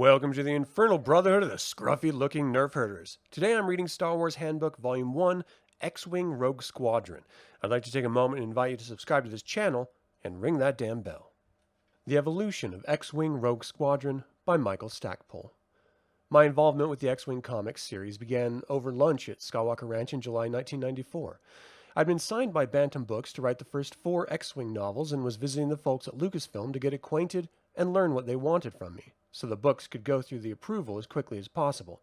Welcome to the Infernal Brotherhood of the Scruffy-looking Nerf herders. Today I'm reading Star Wars Handbook Volume 1, X-Wing Rogue Squadron. I'd like to take a moment and invite you to subscribe to this channel and ring that damn bell. The Evolution of X-Wing Rogue Squadron by Michael Stackpole. My involvement with the X-Wing comics series began over lunch at Skywalker Ranch in July 1994. I'd been signed by Bantam Books to write the first 4 X-Wing novels and was visiting the folks at Lucasfilm to get acquainted and learn what they wanted from me, so the books could go through the approval as quickly as possible.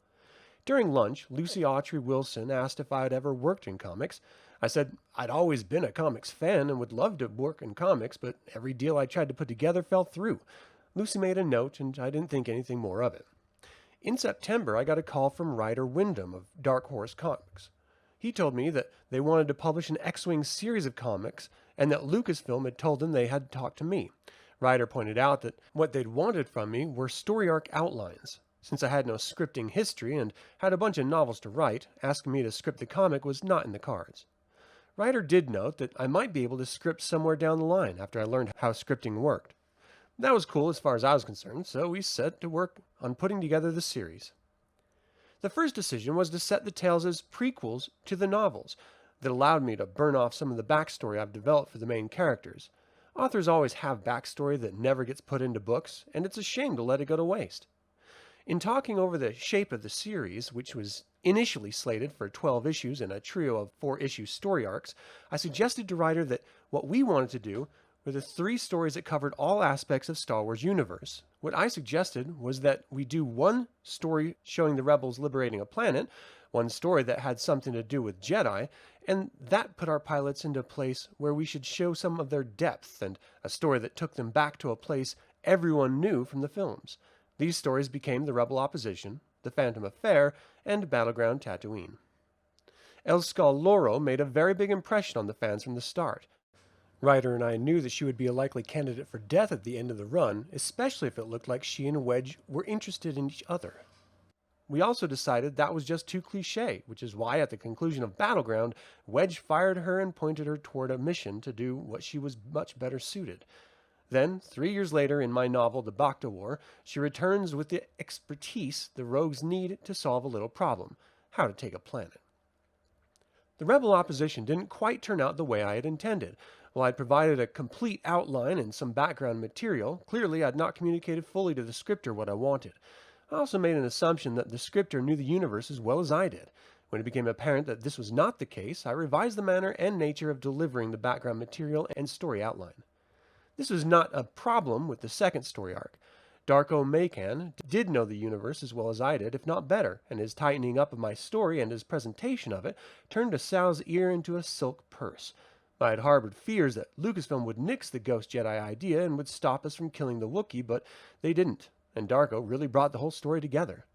During lunch, Lucy Autry Wilson asked if I had ever worked in comics. I said I'd always been a comics fan and would love to work in comics, but every deal I tried to put together fell through. Lucy made a note, and I didn't think anything more of it. In September, I got a call from Ryder Wyndham of Dark Horse Comics. He told me that they wanted to publish an X-Wing series of comics, and that Lucasfilm had told them they had to talk to me. Ryder pointed out that what they'd wanted from me were story arc outlines. Since I had no scripting history and had a bunch of novels to write, asking me to script the comic was not in the cards. Ryder did note that I might be able to script somewhere down the line after I learned how scripting worked. That was cool as far as I was concerned, so we set to work on putting together the series. The first decision was to set the tales as prequels to the novels. That allowed me to burn off some of the backstory I've developed for the main characters. Authors always have backstory that never gets put into books, and it's a shame to let it go to waste. In talking over the shape of the series, which was initially slated for 12 issues and a trio of 4-issue story arcs, I suggested to Ryder that what we wanted to do were the 3 stories that covered all aspects of Star Wars universe. What I suggested was that we do one story showing the rebels liberating a planet, one story that had something to do with Jedi, and that put our pilots into a place where we should show some of their depth, and a story that took them back to a place everyone knew from the films. These stories became The Rebel Opposition, The Phantom Affair, and Battleground Tatooine. El Skull Loro made a very big impression on the fans from the start. Ryder and I knew that she would be a likely candidate for death at the end of the run, especially if it looked like she and Wedge were interested in each other. We also decided that was just too cliché, which is why at the conclusion of Battleground, Wedge fired her and pointed her toward a mission to do what she was much better suited. Then, 3 years later in my novel The Bacta War, she returns with the expertise the rogues need to solve a little problem: how to take a planet. The Rebel Opposition didn't quite turn out the way I had intended. While I'd provided a complete outline and some background material, clearly I'd not communicated fully to the scripter what I wanted. I also made an assumption that the scripter knew the universe as well as I did. When it became apparent that this was not the case, I revised the manner and nature of delivering the background material and story outline. This was not a problem with the second story arc. Darko Makan did know the universe as well as I did, if not better, and his tightening up of my story and his presentation of it turned a sow's ear into a silk purse. I had harbored fears that Lucasfilm would nix the Ghost Jedi idea and would stop us from killing the Wookiee, but they didn't, and Darko really brought the whole story together.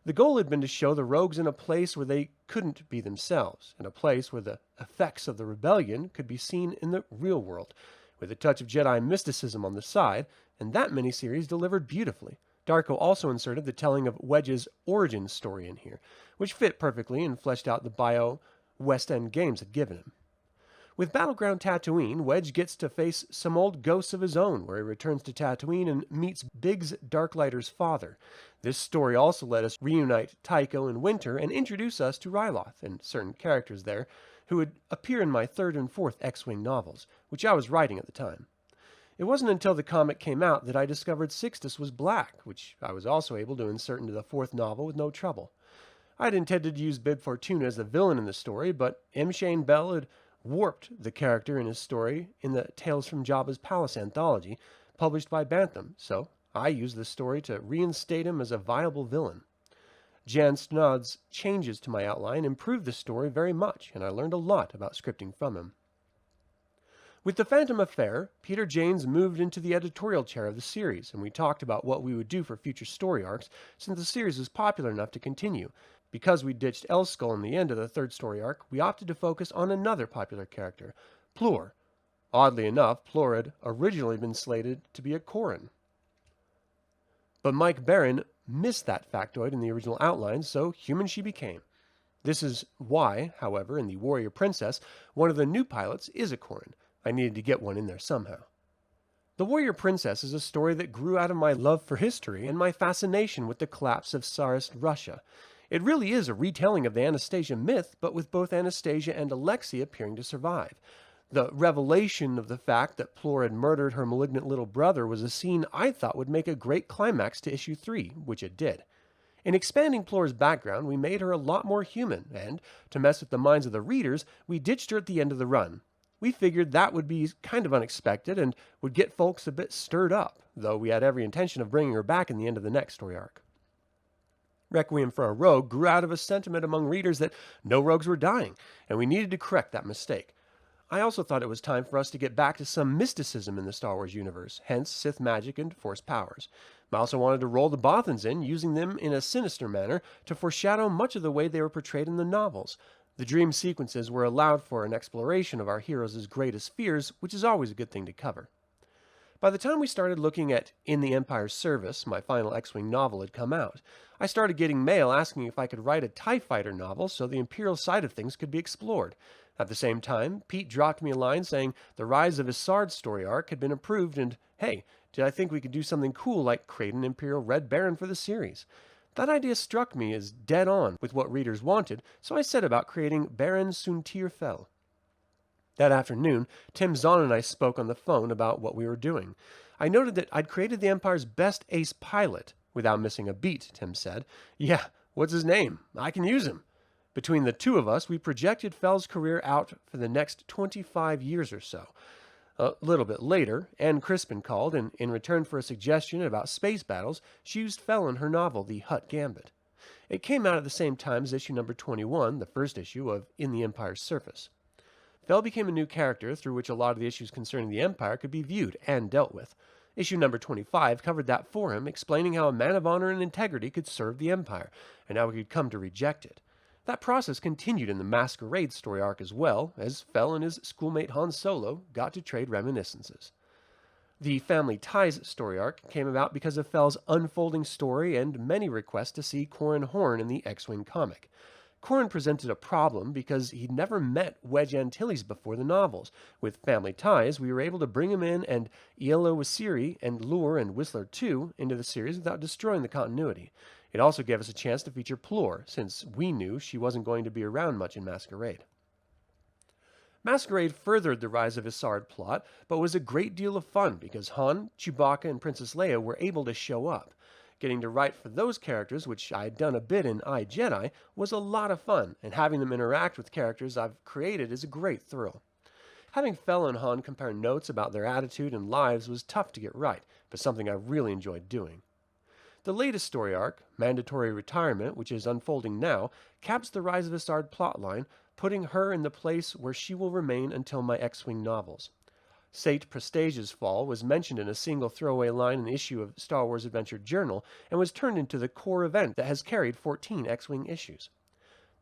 The goal had been to show the rogues in a place where they couldn't be themselves, in a place where the effects of the rebellion could be seen in the real world, with a touch of Jedi mysticism on the side, and that miniseries delivered beautifully. Darko also inserted the telling of Wedge's origin story in here, which fit perfectly and fleshed out the bio West End Games had given him. With Battleground Tatooine, Wedge gets to face some old ghosts of his own, where he returns to Tatooine and meets Biggs Darklighter's father. This story also let us reunite Tycho and Winter and introduce us to Ryloth and certain characters there who would appear in my 3rd and 4th X-Wing novels, which I was writing at the time. It wasn't until the comic came out that I discovered Sixtus was black, which I was also able to insert into the 4th novel with no trouble. I had intended to use Bib Fortuna as the villain in the story, but M. Shane Bell had warped the character in his story in the Tales from Jabba's Palace anthology, published by Bantam, so I used the story to reinstate him as a viable villain. Jan Snod's changes to my outline improved the story very much, and I learned a lot about scripting from him. With The Phantom Affair, Peter Janes moved into the editorial chair of the series, and we talked about what we would do for future story arcs, since the series was popular enough to continue. Because we ditched Elskull in the end of the 3rd story arc, we opted to focus on another popular character, Plur. Oddly enough, Plur had originally been slated to be a Corran. But Mike Barron missed that factoid in the original outline, so human she became. This is why, however, in the Warrior Princess, one of the new pilots is a Corran. I needed to get one in there somehow. The Warrior Princess is a story that grew out of my love for history and my fascination with the collapse of Tsarist Russia. It really is a retelling of the Anastasia myth, but with both Anastasia and Alexei appearing to survive. The revelation of the fact that Plor had murdered her malignant little brother was a scene I thought would make a great climax to issue 3, which it did. In expanding Plor's background, we made her a lot more human, and, to mess with the minds of the readers, we ditched her at the end of the run. We figured that would be kind of unexpected and would get folks a bit stirred up, though we had every intention of bringing her back in the end of the next story arc. Requiem for a Rogue grew out of a sentiment among readers that no rogues were dying, and we needed to correct that mistake. I also thought it was time for us to get back to some mysticism in the Star Wars universe, hence Sith magic and Force powers. I also wanted to roll the Bothans in, using them in a sinister manner to foreshadow much of the way they were portrayed in the novels. The dream sequences were allowed for an exploration of our heroes' greatest fears, which is always a good thing to cover. By the time we started looking at In the Empire's Service, my final X-Wing novel had come out. I started getting mail asking if I could write a TIE Fighter novel so the Imperial side of things could be explored. At the same time, Peet dropped me a line saying the Rise of Isard's story arc had been approved and, hey, did I think we could do something cool like create an Imperial Red Baron for the series? That idea struck me as dead on with what readers wanted, so I set about creating Baron Suntir Fel. That afternoon, Tim Zahn and I spoke on the phone about what we were doing. I noted that I'd created the Empire's best ace pilot, without missing a beat, Tim said. Yeah, what's his name? I can use him. Between the two of us, we projected Fel's career out for the next 25 years or so. A little bit later, Anne Crispin called, and in return for a suggestion about space battles, she used Fel in her novel, The Hutt Gambit. It came out at the same time as issue number 21, the first issue of In the Empire's Service. Fel became a new character through which a lot of the issues concerning the Empire could be viewed and dealt with. Issue number 25 covered that for him, explaining how a man of honor and integrity could serve the Empire, and how he could come to reject it. That process continued in the Masquerade story arc as well, as Fel and his schoolmate Han Solo got to trade reminiscences. The Family Ties story arc came about because of Fel's unfolding story and many requests to see Corran Horn in the X-Wing comic. Corran presented a problem because he'd never met Wedge Antilles before the novels. With Family Ties, we were able to bring him in and Ielo Wasiri and Lure and Whistler 2 into the series without destroying the continuity. It also gave us a chance to feature Plor, since we knew she wasn't going to be around much in Masquerade. Masquerade furthered the Rise of Isard plot, but was a great deal of fun because Han, Chewbacca, and Princess Leia were able to show up. Getting to write for those characters, which I had done a bit in I, Jedi, was a lot of fun, and having them interact with characters I've created is a great thrill. Having Fel and Han compare notes about their attitude and lives was tough to get right, but something I really enjoyed doing. The latest story arc, Mandatory Retirement, which is unfolding now, caps the Rise of Isard plotline, putting her in the place where she will remain until my X-Wing novels. Sate Prestige's fall was mentioned in a single throwaway line in an issue of Star Wars Adventure Journal and was turned into the core event that has carried 14 X-Wing issues.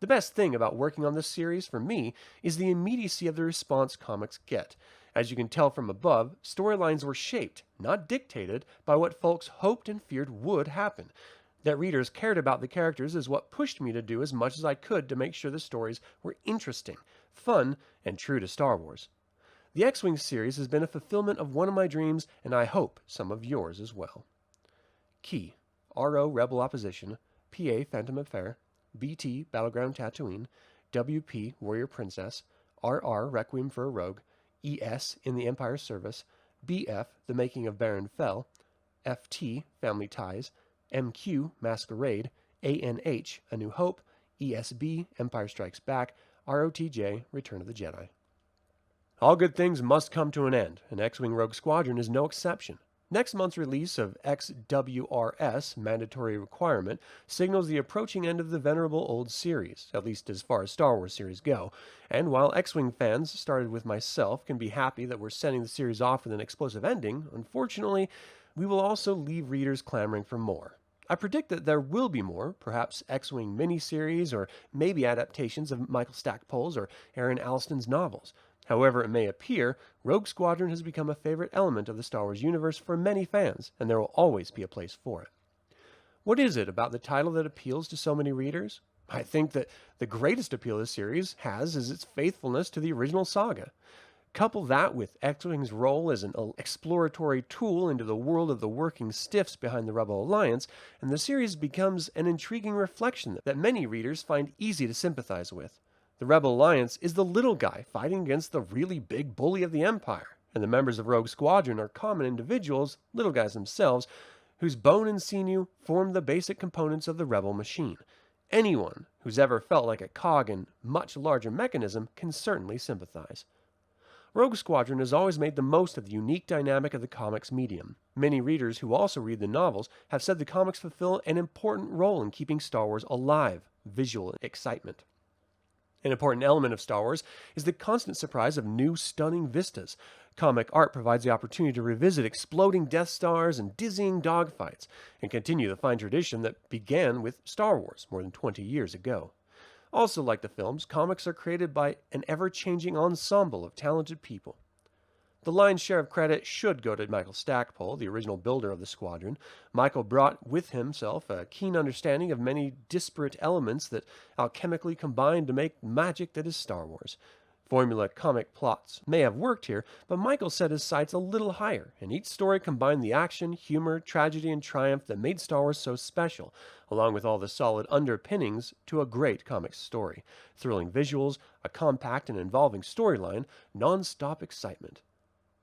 The best thing about working on this series for me is the immediacy of the response comics get. As you can tell from above, storylines were shaped, not dictated, by what folks hoped and feared would happen. That readers cared about the characters is what pushed me to do as much as I could to make sure the stories were interesting, fun, and true to Star Wars. The X-Wing series has been a fulfillment of one of my dreams, and I hope some of yours as well. Key: RO Rebel Opposition, PA Phantom Affair, BT Battleground Tatooine, WP Warrior Princess, RR Requiem for a Rogue, ES In the Empire's Service, BF The Making of Baron Fel, FT Family Ties, MQ Masquerade, ANH A New Hope, ESB Empire Strikes Back, ROTJ Return of the Jedi. All good things must come to an end, and X-Wing Rogue Squadron is no exception. Next month's release of XWRS, Mandatory Requirement, signals the approaching end of the venerable old series, at least as far as Star Wars series go, and while X-Wing fans, started with myself, can be happy that we're sending the series off with an explosive ending, unfortunately, we will also leave readers clamoring for more. I predict that there will be more, perhaps X-Wing miniseries, or maybe adaptations of Michael Stackpole's or Aaron Alston's novels. However it may appear, Rogue Squadron has become a favorite element of the Star Wars universe for many fans, and there will always be a place for it. What is it about the title that appeals to so many readers? I think that the greatest appeal this series has is its faithfulness to the original saga. Couple that with X-Wing's role as an exploratory tool into the world of the working stiffs behind the Rebel Alliance, and the series becomes an intriguing reflection that many readers find easy to sympathize with. The Rebel Alliance is the little guy fighting against the really big bully of the Empire, and the members of Rogue Squadron are common individuals, little guys themselves, whose bone and sinew form the basic components of the Rebel machine. Anyone who's ever felt like a cog in much larger mechanism can certainly sympathize. Rogue Squadron has always made the most of the unique dynamic of the comics medium. Many readers who also read the novels have said the comics fulfill an important role in keeping Star Wars alive, visual excitement. An important element of Star Wars is the constant surprise of new, stunning vistas. Comic art provides the opportunity to revisit exploding Death Stars and dizzying dogfights, and continue the fine tradition that began with Star Wars more than 20 years ago. Also, like the films, comics are created by an ever-changing ensemble of talented people. The lion's share of credit should go to Michael Stackpole, the original builder of the squadron. Michael brought with himself a keen understanding of many disparate elements that alchemically combined to make magic that is Star Wars. Formula comic plots may have worked here, but Michael set his sights a little higher, and each story combined the action, humor, tragedy, and triumph that made Star Wars so special, along with all the solid underpinnings to a great comic story. Thrilling visuals, a compact and involving storyline, non-stop excitement.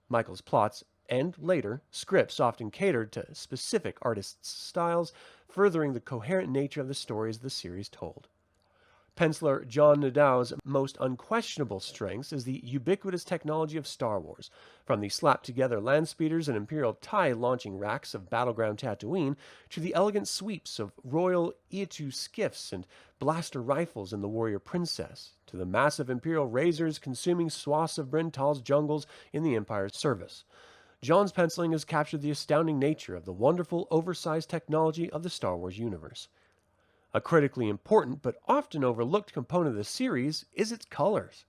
Michael's plots, and later, scripts often catered to specific artists' styles, furthering the coherent nature of the stories the series told. Penciler John Nadau's most unquestionable strengths is the ubiquitous technology of Star Wars, from the slapped-together land speeders and Imperial TIE launching racks of battleground Tatooine to the elegant sweeps of Royal Eatu skiffs and blaster rifles in the Warrior Princess, to the massive Imperial razors consuming swaths of Bryn Tal's jungles in the Empire's service. John's penciling has captured the astounding nature of the wonderful, oversized technology of the Star Wars universe. A critically important but often overlooked component of the series is its colors.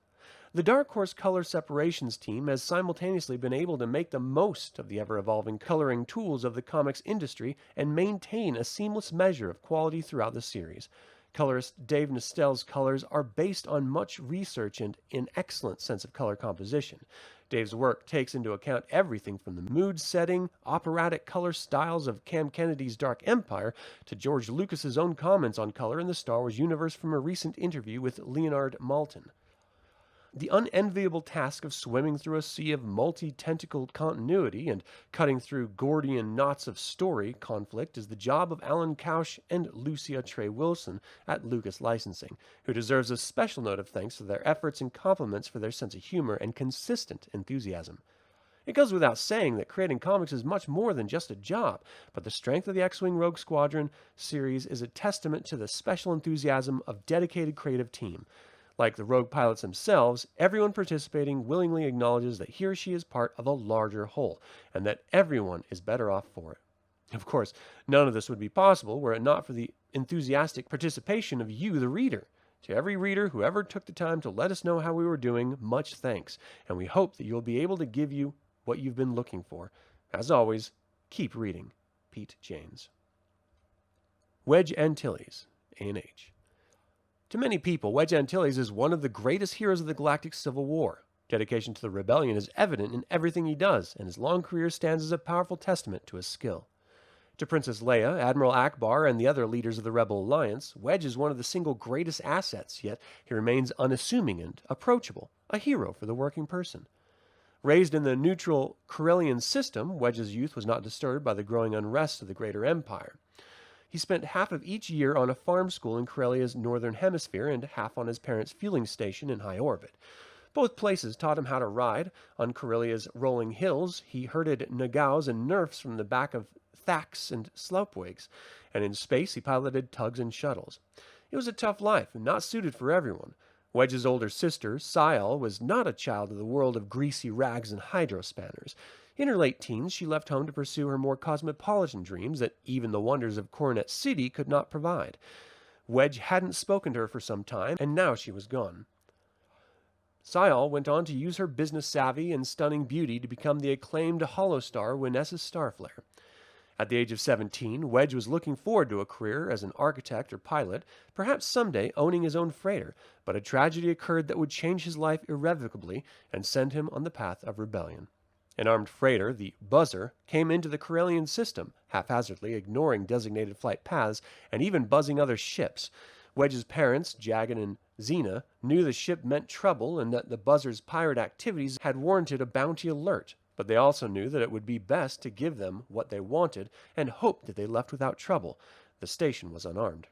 The Dark Horse Color Separations team has simultaneously been able to make the most of the ever-evolving coloring tools of the comics industry and maintain a seamless measure of quality throughout the series. Colorist Dave Nastell's colors are based on much research and an excellent sense of color composition. Dave's work takes into account everything from the mood-setting, operatic color styles of Cam Kennedy's Dark Empire to George Lucas's own comments on color in the Star Wars universe from a recent interview with Leonard Maltin. The unenviable task of swimming through a sea of multi-tentacled continuity and cutting through Gordian knots of story conflict is the job of Alan Couch and Lucia Trey Wilson at Lucas Licensing, who deserves a special note of thanks for their efforts and compliments for their sense of humor and consistent enthusiasm. It goes without saying that creating comics is much more than just a job, but the strength of the X-Wing Rogue Squadron series is a testament to the special enthusiasm of dedicated creative team. Like the Rogue pilots themselves, everyone participating willingly acknowledges that he or she is part of a larger whole, and that everyone is better off for it. Of course, none of this would be possible were it not for the enthusiastic participation of you, the reader. To every reader who ever took the time to let us know how we were doing, much thanks, and we hope that you'll be able to give you what you've been looking for. As always, keep reading. Peet Janes. Wedge Antilles, A&H. To many people, Wedge Antilles is one of the greatest heroes of the Galactic Civil War. Dedication to the rebellion is evident in everything he does, and his long career stands as a powerful testament to his skill. To Princess Leia, Admiral Akbar, and the other leaders of the Rebel Alliance, Wedge is one of the single greatest assets, yet he remains unassuming and approachable, a hero for the working person. Raised in the neutral Corellian system, Wedge's youth was not disturbed by the growing unrest of the greater empire. He spent half of each year on a farm school in Corellia's northern hemisphere and half on his parents' fueling station in high orbit. Both places taught him how to ride. On Corellia's rolling hills, he herded nagaus and nerfs from the back of thacks and slopewigs, and in space he piloted tugs and shuttles. It was a tough life and not suited for everyone. Wedge's older sister, Syal, was not a child of the world of greasy rags and hydrospanners. In her late teens, she left home to pursue her more cosmopolitan dreams that even the wonders of Coronet City could not provide. Wedge hadn't spoken to her for some time, and now she was gone. Syal went on to use her business savvy and stunning beauty to become the acclaimed holostar Wynessa Starflare. At the age of 17, Wedge was looking forward to a career as an architect or pilot, perhaps someday owning his own freighter, but a tragedy occurred that would change his life irrevocably and send him on the path of rebellion. An armed freighter, the Buzzer, came into the Corellian system, haphazardly ignoring designated flight paths and even buzzing other ships. Wedge's parents, Jagan and Xena, knew the ship meant trouble and that the Buzzer's pirate activities had warranted a bounty alert, but they also knew that it would be best to give them what they wanted and hoped that they left without trouble. The station was unarmed.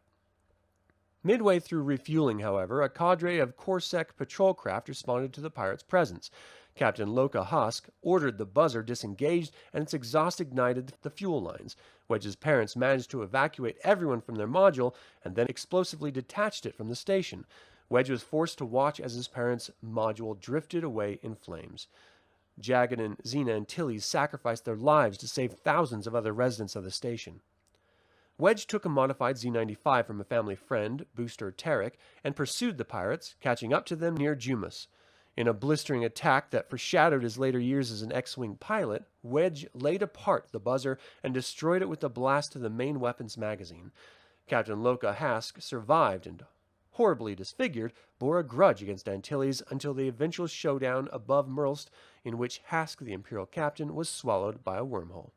Midway through refueling, however, a cadre of Corsair patrol craft responded to the pirates' presence. Captain Loka Husk ordered the Buzzer disengaged, and its exhaust ignited the fuel lines. Wedge's parents managed to evacuate everyone from their module and then explosively detached it from the station. Wedge was forced to watch as his parents' module drifted away in flames. Jagan and Xena Antilles sacrificed their lives to save thousands of other residents of the station. Wedge took a modified Z-95 from a family friend, Booster Tarek, and pursued the pirates, catching up to them near Jumas. In a blistering attack that foreshadowed his later years as an X-Wing pilot, Wedge laid apart the Buzzer and destroyed it with a blast to the main weapons magazine. Captain Loka Husk survived and, horribly disfigured, bore a grudge against Antilles until the eventual showdown above Murlst, in which Husk, the Imperial captain, was swallowed by a wormhole.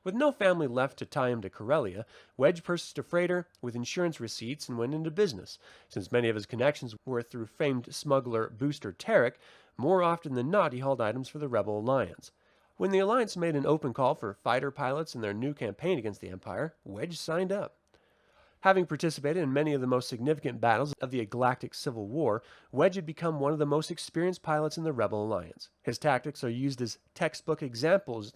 With no family left to tie him to Corellia, Wedge purchased a freighter with insurance receipts and went into business. Since many of his connections were through famed smuggler Booster Tarek, more often than not he hauled items for the Rebel Alliance. When the Alliance made an open call for fighter pilots in their new campaign against the Empire, Wedge signed up. Having participated in many of the most significant battles of the Galactic Civil War, Wedge had become one of the most experienced pilots in the Rebel Alliance. His tactics are used as textbook examples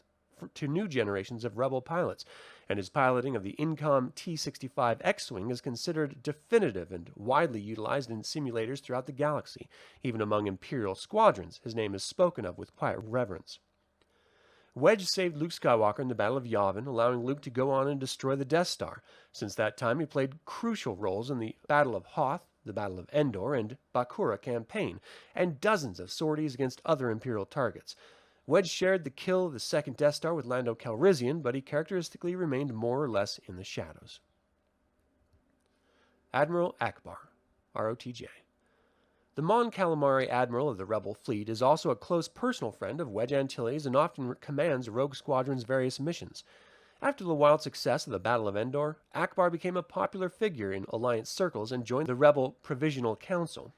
to new generations of Rebel pilots, and his piloting of the Incom T-65 X-Wing is considered definitive and widely utilized in simulators throughout the galaxy. Even among Imperial squadrons, his name is spoken of with quiet reverence. Wedge saved Luke Skywalker in the Battle of Yavin, allowing Luke to go on and destroy the Death Star. Since that time, he played crucial roles in the Battle of Hoth, the Battle of Endor, and Bakura campaign, and dozens of sorties against other Imperial targets. Wedge shared the kill of the second Death Star with Lando Calrissian, but he characteristically remained more or less in the shadows. Admiral Ackbar, ROTJ. The Mon Calamari Admiral of the Rebel fleet is also a close personal friend of Wedge Antilles and often commands Rogue Squadron's various missions. After the wild success of the Battle of Endor, Ackbar became a popular figure in Alliance circles and joined the Rebel Provisional Council.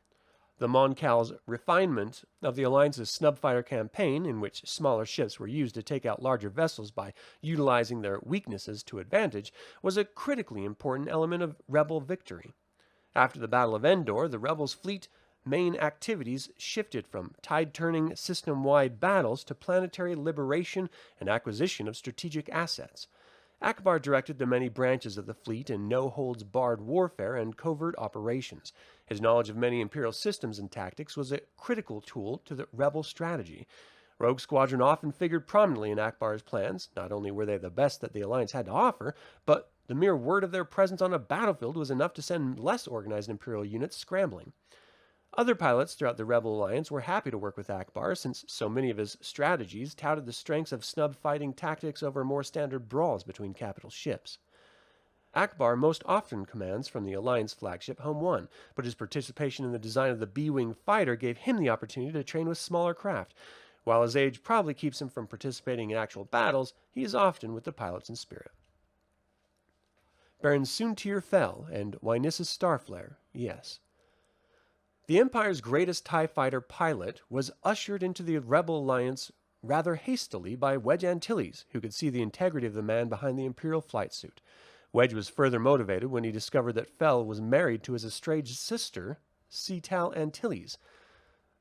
The Mon Cal's refinement of the Alliance's snub fighter campaign, in which smaller ships were used to take out larger vessels by utilizing their weaknesses to advantage, was a critically important element of Rebel victory. After the Battle of Endor, the Rebels' fleet main activities shifted from tide-turning system-wide battles to planetary liberation and acquisition of strategic assets. Ackbar directed the many branches of the fleet in no-holds-barred warfare and covert operations. His knowledge of many Imperial systems and tactics was a critical tool to the Rebel strategy. Rogue Squadron often figured prominently in Ackbar's plans. Not only were they the best that the Alliance had to offer, but the mere word of their presence on a battlefield was enough to send less organized Imperial units scrambling. Other pilots throughout the Rebel Alliance were happy to work with Ackbar, since so many of his strategies touted the strengths of snub fighting tactics over more standard brawls between capital ships. Ackbar most often commands from the Alliance flagship Home 1, but his participation in the design of the B-Wing fighter gave him the opportunity to train with smaller craft. While his age probably keeps him from participating in actual battles, he is often with the pilots in spirit. Baron Soontir Fel and Wynissus Starflare, yes. The Empire's greatest TIE fighter pilot was ushered into the Rebel Alliance rather hastily by Wedge Antilles, who could see the integrity of the man behind the Imperial flight suit. Wedge was further motivated when he discovered that Fel was married to his estranged sister, Cetal Antilles.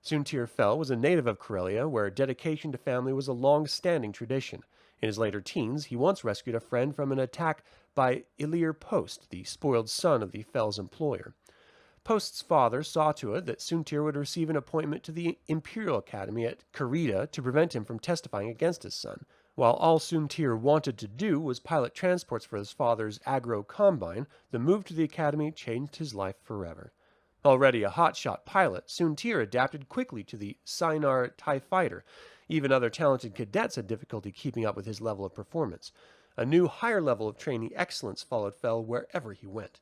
Soontir Fel was a native of Corellia, where dedication to family was a long-standing tradition. In his later teens, he once rescued a friend from an attack by Ilir Post, the spoiled son of the Fel's employer. Post's father saw to it that Soontir would receive an appointment to the Imperial Academy at Karita to prevent him from testifying against his son. While all Soontir wanted to do was pilot transports for his father's agro combine, the move to the academy changed his life forever. Already a hotshot pilot, Soontir adapted quickly to the Sinar TIE fighter. Even other talented cadets had difficulty keeping up with his level of performance. A new, higher level of training excellence followed Fel wherever he went.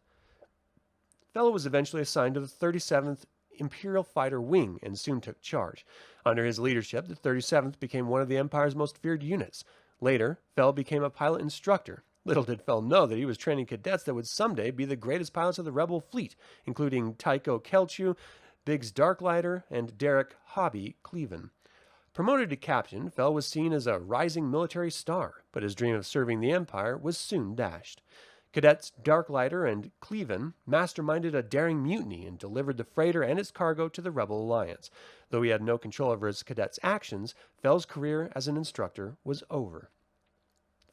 Fel was eventually assigned to the 37th Imperial Fighter Wing and soon took charge. Under his leadership, the 37th became one of the Empire's most feared units. Later, Fel became a pilot instructor. Little did Fel know that he was training cadets that would someday be the greatest pilots of the Rebel fleet, including Tycho Kelchu, Biggs Darklighter, and Derek Hobby Cleven. Promoted to captain, Fel was seen as a rising military star, but his dream of serving the Empire was soon dashed. Cadets Darklighter and Cleven masterminded a daring mutiny and delivered the freighter and its cargo to the Rebel Alliance. Though he had no control over his cadets' actions, Fel's career as an instructor was over.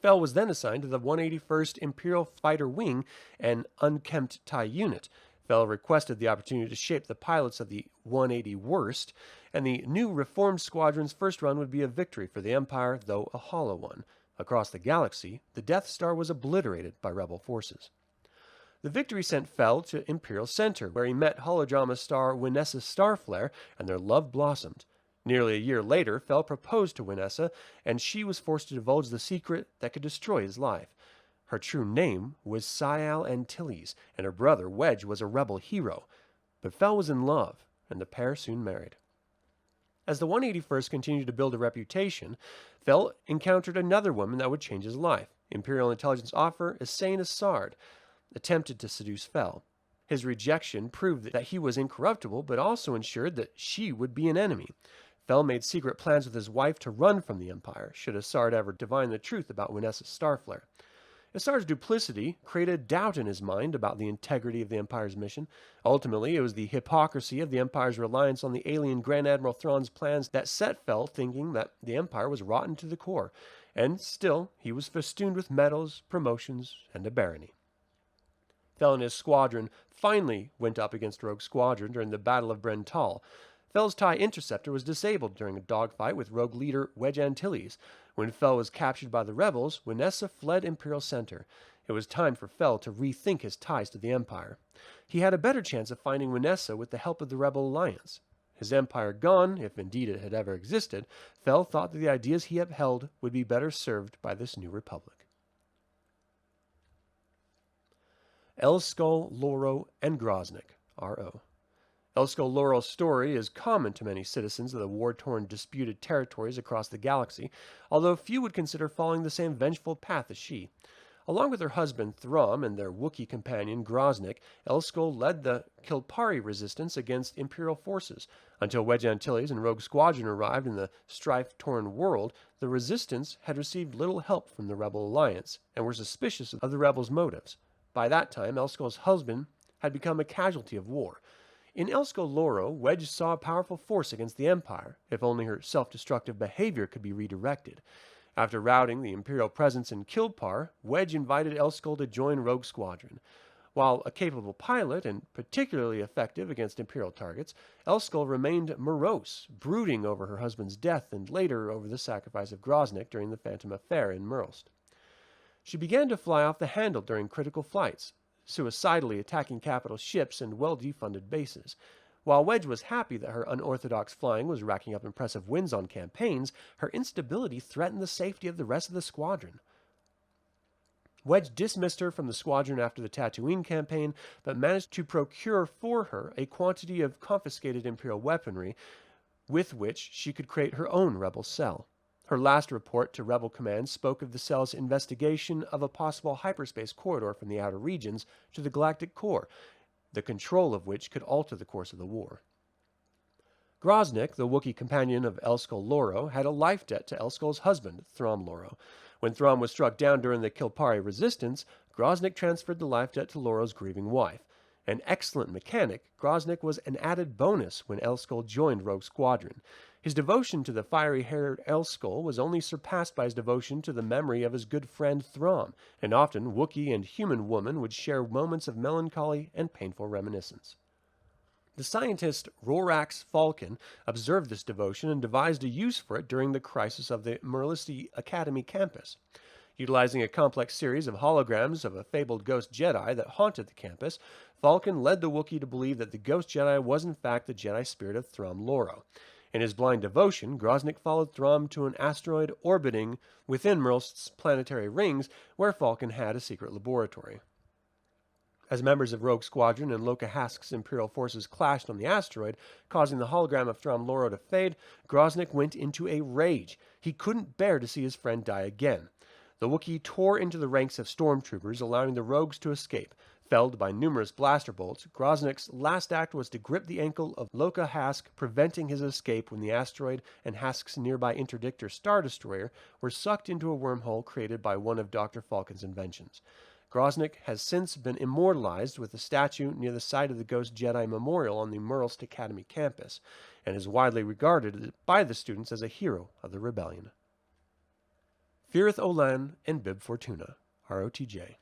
Fel was then assigned to the 181st Imperial Fighter Wing, an unkempt TIE unit. Fel requested the opportunity to shape the pilots of the 180 Worst, and the new reformed squadron's first run would be a victory for the Empire, though a hollow one. Across the galaxy, the Death Star was obliterated by Rebel forces. The victory sent Fel to Imperial Center, where he met holodrama star Winessa Starflare, and their love blossomed. Nearly a year later, Fel proposed to Winessa, and she was forced to divulge the secret that could destroy his life. Her true name was Sial Antilles, and her brother Wedge was a rebel hero. But Fel was in love, and the pair soon married. As the 181st continued to build a reputation, Fel encountered another woman that would change his life. Imperial intelligence officer Isaine Assard attempted to seduce Fel. His rejection proved that he was incorruptible, but also ensured that she would be an enemy. Fel made secret plans with his wife to run from the Empire, should Assard ever divine the truth about Winessa Starflare. Assard's duplicity created doubt in his mind about the integrity of the Empire's mission. Ultimately, it was the hypocrisy of the Empire's reliance on the alien Grand Admiral Thrawn's plans that set Fel thinking that the Empire was rotten to the core, and still he was festooned with medals, promotions, and a barony. Fel and his squadron finally went up against Rogue Squadron during the Battle of Brental. Fel's TIE Interceptor was disabled during a dogfight with Rogue leader Wedge Antilles. When Fel was captured by the rebels, Winessa fled Imperial Center. It was time for Fel to rethink his ties to the Empire. He had a better chance of finding Winessa with the help of the Rebel Alliance. His empire gone, if indeed it had ever existed, Fel thought that the ideas he upheld would be better served by this new republic. Elskull, Loro, and Groznyk, R.O. Elskull Loro's story is common to many citizens of the war-torn, disputed territories across the galaxy, although few would consider following the same vengeful path as she. Along with her husband Thrawn and their Wookiee companion Groznyk, Elskull led the Kilpari resistance against Imperial forces. Until Wedge Antilles and Rogue Squadron arrived in the strife-torn world, the resistance had received little help from the Rebel Alliance, and were suspicious of the rebels' motives. By that time, Elskull's husband had become a casualty of war. In Elskull Loro, Wedge saw a powerful force against the Empire, if only her self-destructive behavior could be redirected. After routing the Imperial presence in Kilpar, Wedge invited Elskull to join Rogue Squadron. While a capable pilot and particularly effective against Imperial targets, Elskull remained morose, brooding over her husband's death and later over the sacrifice of Groznyk during the Phantom Affair in Murlst. She began to fly off the handle during critical flights, suicidally attacking capital ships and well-defunded bases. While Wedge was happy that her unorthodox flying was racking up impressive wins on campaigns, her instability threatened the safety of the rest of the squadron. Wedge dismissed her from the squadron after the Tatooine campaign, but managed to procure for her a quantity of confiscated Imperial weaponry with which she could create her own rebel cell. Her last report to Rebel Command spoke of the cell's investigation of a possible hyperspace corridor from the outer regions to the galactic core, the control of which could alter the course of the war. Groznyk, the Wookiee companion of Elskull Loro, had a life debt to Elskull's husband, Thrawn Loro. When Thrawn was struck down during the Kilpari resistance, Groznyk transferred the life debt to Loro's grieving wife. An excellent mechanic, Groznyk was an added bonus when Elskull joined Rogue Squadron. His devotion to the fiery-haired Elskull was only surpassed by his devotion to the memory of his good friend Thrawn, and often Wookiee and human woman would share moments of melancholy and painful reminiscence. The scientist Rorax Falcon observed this devotion and devised a use for it during the crisis of the Merlisti Academy campus. Utilizing a complex series of holograms of a fabled ghost Jedi that haunted the campus, Falcon led the Wookiee to believe that the ghost Jedi was in fact the Jedi spirit of Thrawn Loro. In his blind devotion, Groznyk followed Thrum to an asteroid orbiting within Mrlst's planetary rings, where Falcon had a secret laboratory. As members of Rogue Squadron and Loka Hask's Imperial forces clashed on the asteroid, causing the hologram of Thrum Loro to fade, Groznyk went into a rage. He couldn't bear to see his friend die again. The Wookiee tore into the ranks of stormtroopers, allowing the rogues to escape. Felled by numerous blaster bolts, Groznyk's last act was to grip the ankle of Loka Hask, preventing his escape when the asteroid and Hask's nearby interdictor Star Destroyer were sucked into a wormhole created by one of Dr. Falcon's inventions. Groznyk has since been immortalized with a statue near the site of the Ghost Jedi Memorial on the Mrlst Academy campus, and is widely regarded by the students as a hero of the rebellion. Firith Olan and Bib Fortuna, ROTJ.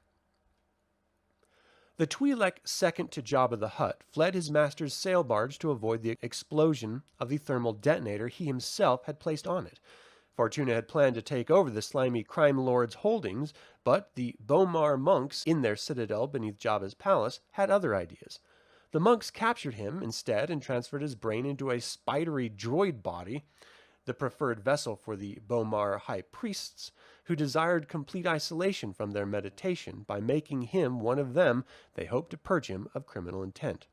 The Twi'lek second to Jabba the Hutt fled his master's sail barge to avoid the explosion of the thermal detonator he himself had placed on it. Fortuna had planned to take over the slimy crime lord's holdings, but the Bomar monks in their citadel beneath Jabba's palace had other ideas. The monks captured him instead and transferred his brain into a spidery droid body, the preferred vessel for the Bomar high priests, who desired complete isolation from their meditation. By making him one of them, they hoped to purge him of criminal intent.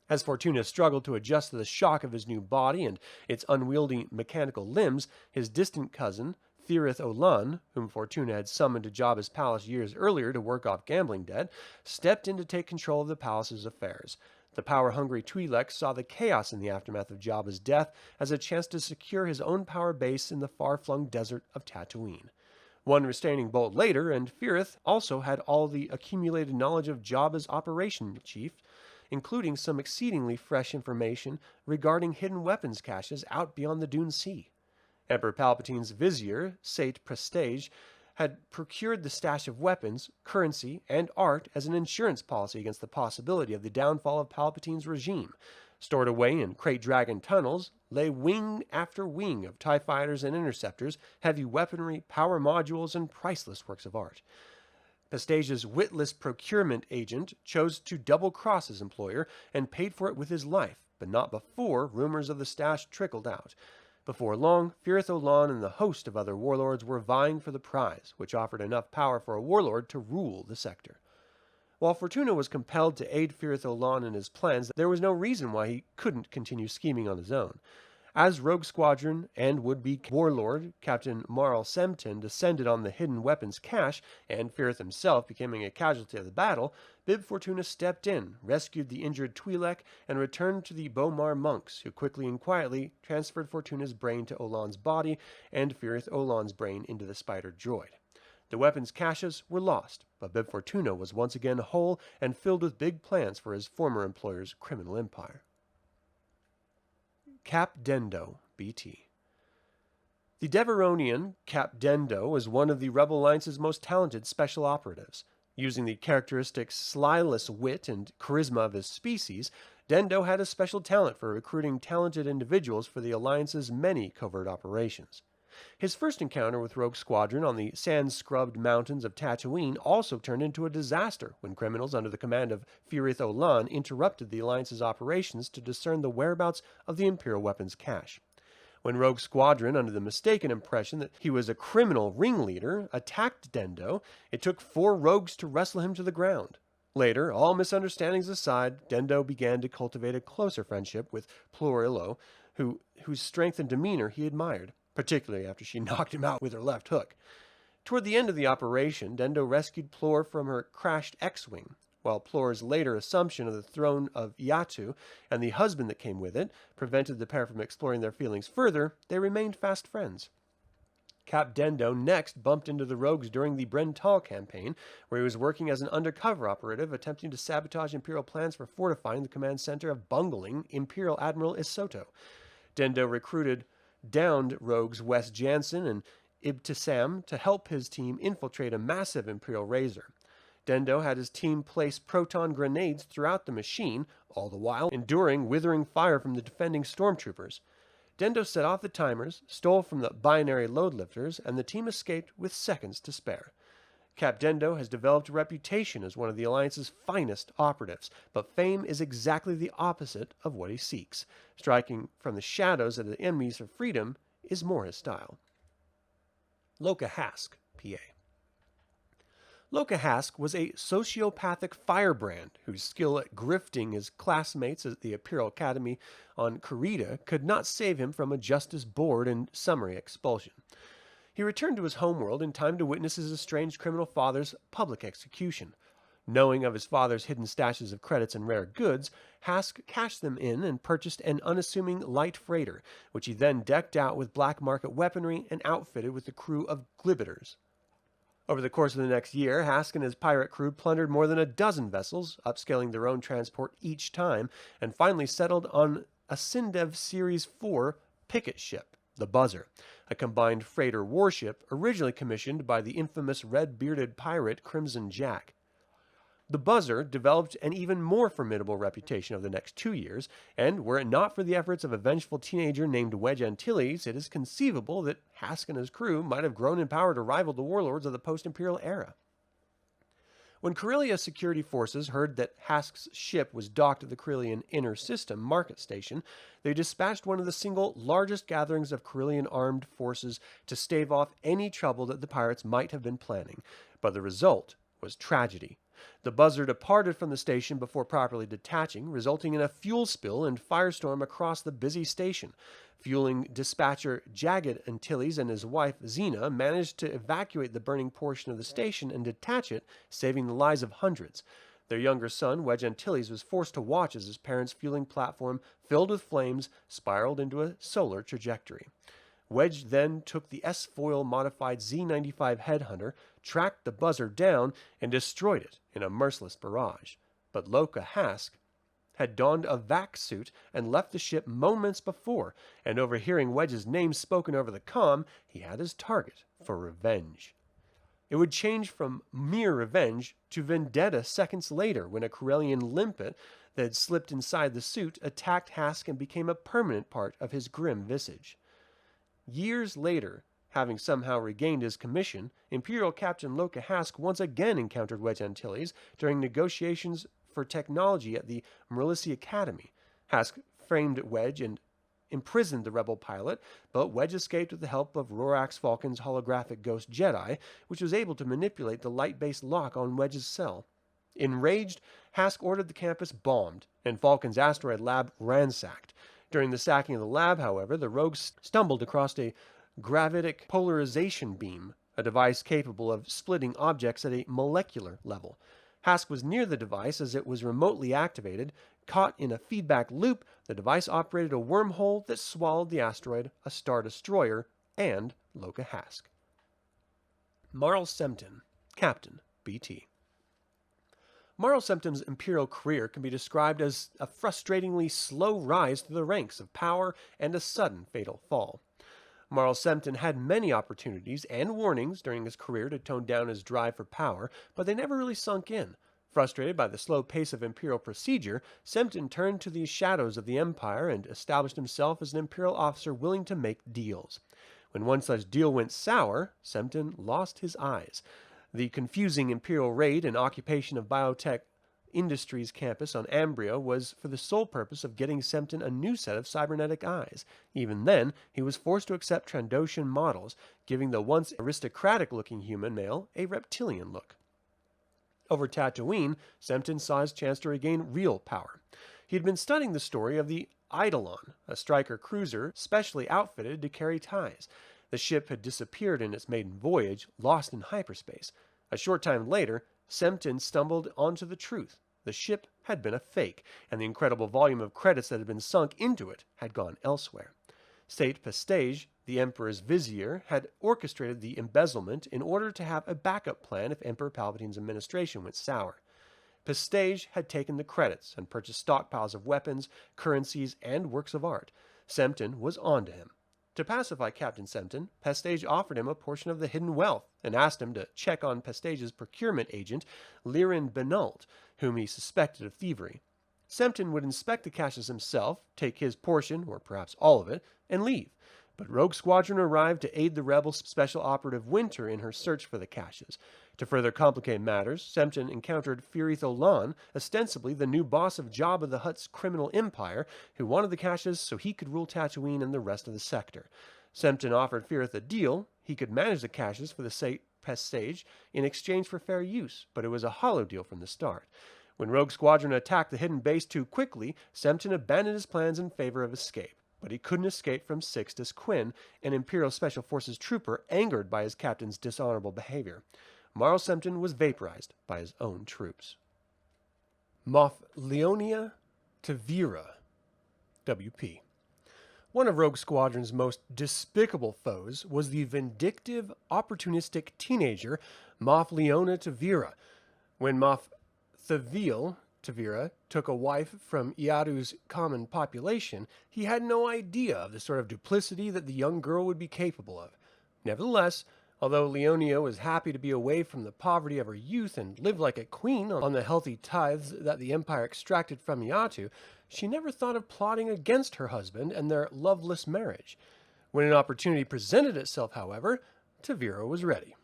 As Fortuna struggled to adjust to the shock of his new body and its unwieldy mechanical limbs, his distant cousin, Firith Olan, whom Fortuna had summoned to Jabba's palace years earlier to work off gambling debt, stepped in to take control of the palace's affairs. The power-hungry Twi'lek saw the chaos in the aftermath of Jabba's death as a chance to secure his own power base in the far-flung desert of Tatooine. One restraining bolt later, and Firith also had all the accumulated knowledge of Jabba's operation chief, including some exceedingly fresh information regarding hidden weapons caches out beyond the Dune Sea. Emperor Palpatine's vizier, Sate Prestige, had procured the stash of weapons, currency, and art as an insurance policy against the possibility of the downfall of Palpatine's regime. Stored away in Krayt Dragon tunnels lay wing after wing of TIE fighters and interceptors, heavy weaponry, power modules, and priceless works of art. Prestige's witless procurement agent chose to double-cross his employer and paid for it with his life, but not before rumors of the stash trickled out. Before long, Firith Olan and the host of other warlords were vying for the prize, which offered enough power for a warlord to rule the sector. While Fortuna was compelled to aid Firith Olan in his plans, there was no reason why he couldn't continue scheming on his own. As Rogue Squadron and would-be warlord Captain Marl Semton descended on the hidden weapons cache, and Firith himself becoming a casualty of the battle, Bib Fortuna stepped in, rescued the injured Twi'lek, and returned to the Bomar monks, who quickly and quietly transferred Fortuna's brain to Olan's body and Firith Olan's brain into the spider droid. The weapons caches were lost, but Bib Fortuna was once again whole and filled with big plans for his former employer's criminal empire. Cap Dendo, BT. The Deveronian Cap Dendo was one of the Rebel Alliance's most talented special operatives. Using the characteristic slyless wit and charisma of his species, Dendo had a special talent for recruiting talented individuals for the Alliance's many covert operations. His first encounter with Rogue Squadron on the sand-scrubbed mountains of Tatooine also turned into a disaster when criminals under the command of Firith Olan interrupted the Alliance's operations to discern the whereabouts of the Imperial weapons cache. When Rogue Squadron, under the mistaken impression that he was a criminal ringleader, attacked Dendo, it took 4 rogues to wrestle him to the ground. Later, all misunderstandings aside, Dendo began to cultivate a closer friendship with Plorillo, whose strength and demeanor he admired, particularly after she knocked him out with her left hook. Toward the end of the operation, Dendo rescued Plor from her crashed X-Wing. While Plor's later assumption of the throne of Iatu and the husband that came with it prevented the pair from exploring their feelings further, they remained fast friends. Cap Dendo next bumped into the rogues during the Brental campaign, where he was working as an undercover operative attempting to sabotage Imperial plans for fortifying the command center of bungling Imperial Admiral Isoto. Dendo recruited downed rogues Wes Jansen and Ibtisam to help his team infiltrate a massive Imperial Razor. Dendo had his team place proton grenades throughout the machine, all the while enduring withering fire from the defending stormtroopers. Dendo set off the timers, stole from the binary load lifters, and the team escaped with seconds to spare. Cap Dendo has developed a reputation as one of the Alliance's finest operatives, but fame is exactly the opposite of what he seeks. Striking from the shadows at the enemies for freedom is more his style. Loka Hask, PA. Loka Hask was a sociopathic firebrand whose skill at grifting his classmates at the Imperial Academy on Kurita could not save him from a justice board and summary expulsion. He returned to his homeworld in time to witness his estranged criminal father's public execution. Knowing of his father's hidden stashes of credits and rare goods, Hask cashed them in and purchased an unassuming light freighter, which he then decked out with black market weaponry and outfitted with a crew of glibbiters. Over the course of the next year, Hask and his pirate crew plundered more than a dozen vessels, upscaling their own transport each time, and finally settled on a Sindev Series 4 picket ship, the Buzzer, a combined freighter warship originally commissioned by the infamous red-bearded pirate Crimson Jack. The Buzzer developed an even more formidable reputation over the next 2 years, and were it not for the efforts of a vengeful teenager named Wedge Antilles, it is conceivable that Hask and his crew might have grown in power to rival the warlords of the post-imperial era. When Corellia security forces heard that Hask's ship was docked at the Corellian Inner System market station, they dispatched one of the single largest gatherings of Corellian armed forces to stave off any trouble that the pirates might have been planning. But the result was tragedy. The Buzzer departed from the station before properly detaching, resulting in a fuel spill and firestorm across the busy station. Fueling dispatcher Jagged Antilles and his wife Xena managed to evacuate the burning portion of the station and detach it, saving the lives of hundreds. Their younger son, Wedge Antilles, was forced to watch as his parents' fueling platform, filled with flames, spiraled into a solar trajectory. Wedge then took the S-foil modified Z-95 Headhunter, tracked the Buzzer down, and destroyed it in a merciless barrage. But Loka Hask had donned a vac suit and left the ship moments before, and overhearing Wedge's name spoken over the comm, he had his target for revenge. It would change from mere revenge to vendetta seconds later when a Corellian limpet that had slipped inside the suit attacked Hask and became a permanent part of his grim visage. Years later, having somehow regained his commission, Imperial Captain Loka Hask once again encountered Wedge Antilles during negotiations for technology at the Marilisi Academy. Hask framed Wedge and imprisoned the rebel pilot, but Wedge escaped with the help of Rorax Falcon's holographic ghost Jedi, which was able to manipulate the light-based lock on Wedge's cell. Enraged, Hask ordered the campus bombed, and Falcon's asteroid lab ransacked. During the sacking of the lab, however, the rogues stumbled across a gravitic polarization beam, a device capable of splitting objects at a molecular level. Hask was near the device as it was remotely activated. Caught in a feedback loop, the device operated a wormhole that swallowed the asteroid, a Star Destroyer, and Loka Hask. Marl Sempton, Captain, BT. Marl Sempton's Imperial career can be described as a frustratingly slow rise through the ranks of power and a sudden fatal fall. Marl Sempton had many opportunities and warnings during his career to tone down his drive for power, but they never really sunk in. Frustrated by the slow pace of Imperial procedure, Sempton turned to the shadows of the Empire and established himself as an Imperial officer willing to make deals. When one such deal went sour, Sempton lost his eyes. The confusing Imperial raid and occupation of Biotech Industries campus on Ambria was for the sole purpose of getting Sempton a new set of cybernetic eyes. Even then, he was forced to accept Trandoshan models, giving the once aristocratic-looking human male a reptilian look. Over Tatooine, Sempton saw his chance to regain real power. He had been studying the story of the Eidolon, a striker cruiser specially outfitted to carry ties. The ship had disappeared in its maiden voyage, lost in hyperspace. A short time later, Sempton stumbled onto the truth. The ship had been a fake, and the incredible volume of credits that had been sunk into it had gone elsewhere. State Pestage, the Emperor's vizier, had orchestrated the embezzlement in order to have a backup plan if Emperor Palpatine's administration went sour. Pestage had taken the credits and purchased stockpiles of weapons, currencies, and works of art. Sempton was on to him. To pacify Captain Sempton, Pestage offered him a portion of the hidden wealth and asked him to check on Pestage's procurement agent, Lirin Benault, whom he suspected of thievery. Sempton would inspect the caches himself, take his portion, or perhaps all of it, and leave. But Rogue Squadron arrived to aid the rebel special operative Winter in her search for the caches. To further complicate matters, Sempton encountered Firith Lan, ostensibly the new boss of Jabba the Hutt's criminal empire, who wanted the caches so he could rule Tatooine and the rest of the sector. Sempton offered Firith a deal. He could manage the caches for the prestige in exchange for fair use, but it was a hollow deal from the start. When Rogue Squadron attacked the hidden base too quickly, Sempton abandoned his plans in favor of escape. But he couldn't escape from Sixtus Quinn, an Imperial Special Forces trooper angered by his captain's dishonorable behavior. Marl Sempton was vaporized by his own troops. Moff Leonia Tavira, WP. One of Rogue Squadron's most despicable foes was the vindictive, opportunistic teenager Moff Leona Tavira. When Moff Tavira took a wife from Iatu's common population, he had no idea of the sort of duplicity that the young girl would be capable of. Nevertheless, although Leonia was happy to be away from the poverty of her youth and live like a queen on the healthy tithes that the Empire extracted from Iatu, she never thought of plotting against her husband and their loveless marriage. When an opportunity presented itself, however, Tavira was ready.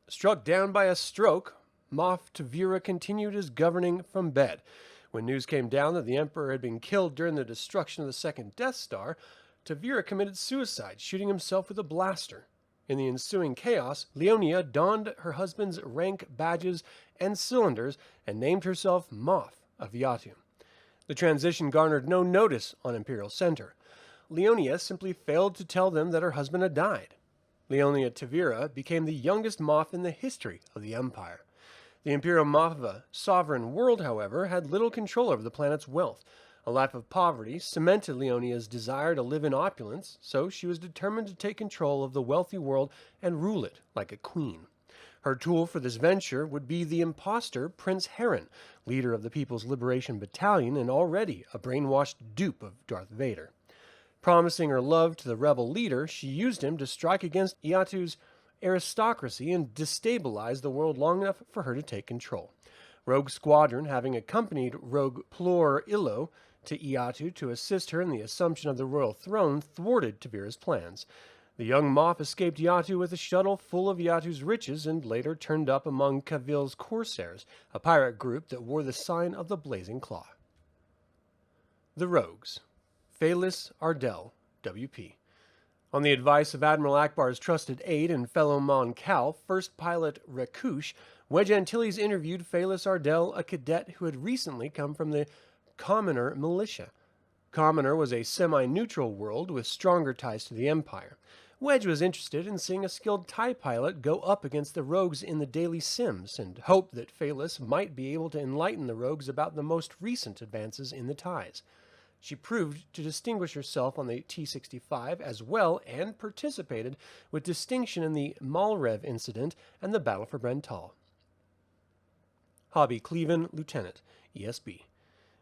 Struck down by a stroke, Moff Tavira continued his governing from bed. When news came down that the Emperor had been killed during the destruction of the second Death Star, Tavira committed suicide, shooting himself with a blaster. In the ensuing chaos, Leonia donned her husband's rank badges and cylinders and named herself Moff of Iatu. The transition garnered no notice on Imperial Center. Leonia simply failed to tell them that her husband had died. Leonia Tavira became the youngest Moff in the history of the Empire. The Imperial Moff of a sovereign world, however, had little control over the planet's wealth. A life of poverty cemented Leonia's desire to live in opulence, so she was determined to take control of the wealthy world and rule it like a queen. Her tool for this venture would be the imposter Prince Heron, leader of the People's Liberation Battalion and already a brainwashed dupe of Darth Vader. Promising her love to the rebel leader, she used him to strike against Iatu's aristocracy and destabilize the world long enough for her to take control. Rogue Squadron, having accompanied Rogue Plor Illo to Iatu to assist her in the assumption of the royal throne, thwarted Tavira's plans. The young Moff escaped Iatu with a shuttle full of Iatu's riches and later turned up among Kavil's Corsairs, a pirate group that wore the sign of the Blazing Claw. The Rogues. Phalis Ardell, WP. On the advice of Admiral Akbar's trusted aide and fellow Mon Cal, First Pilot Rakush, Wedge Antilles interviewed Phalis Ardell, a cadet who had recently come from the Commoner militia. Commoner was a semi-neutral world with stronger ties to the Empire. Wedge was interested in seeing a skilled TIE pilot go up against the rogues in the daily sims, and hoped that Phalis might be able to enlighten the rogues about the most recent advances in the TIEs. She proved to distinguish herself on the T-65 as well and participated with distinction in the Malrev incident and the Battle for Brental. Hobby Cleven, Lieutenant, ESB.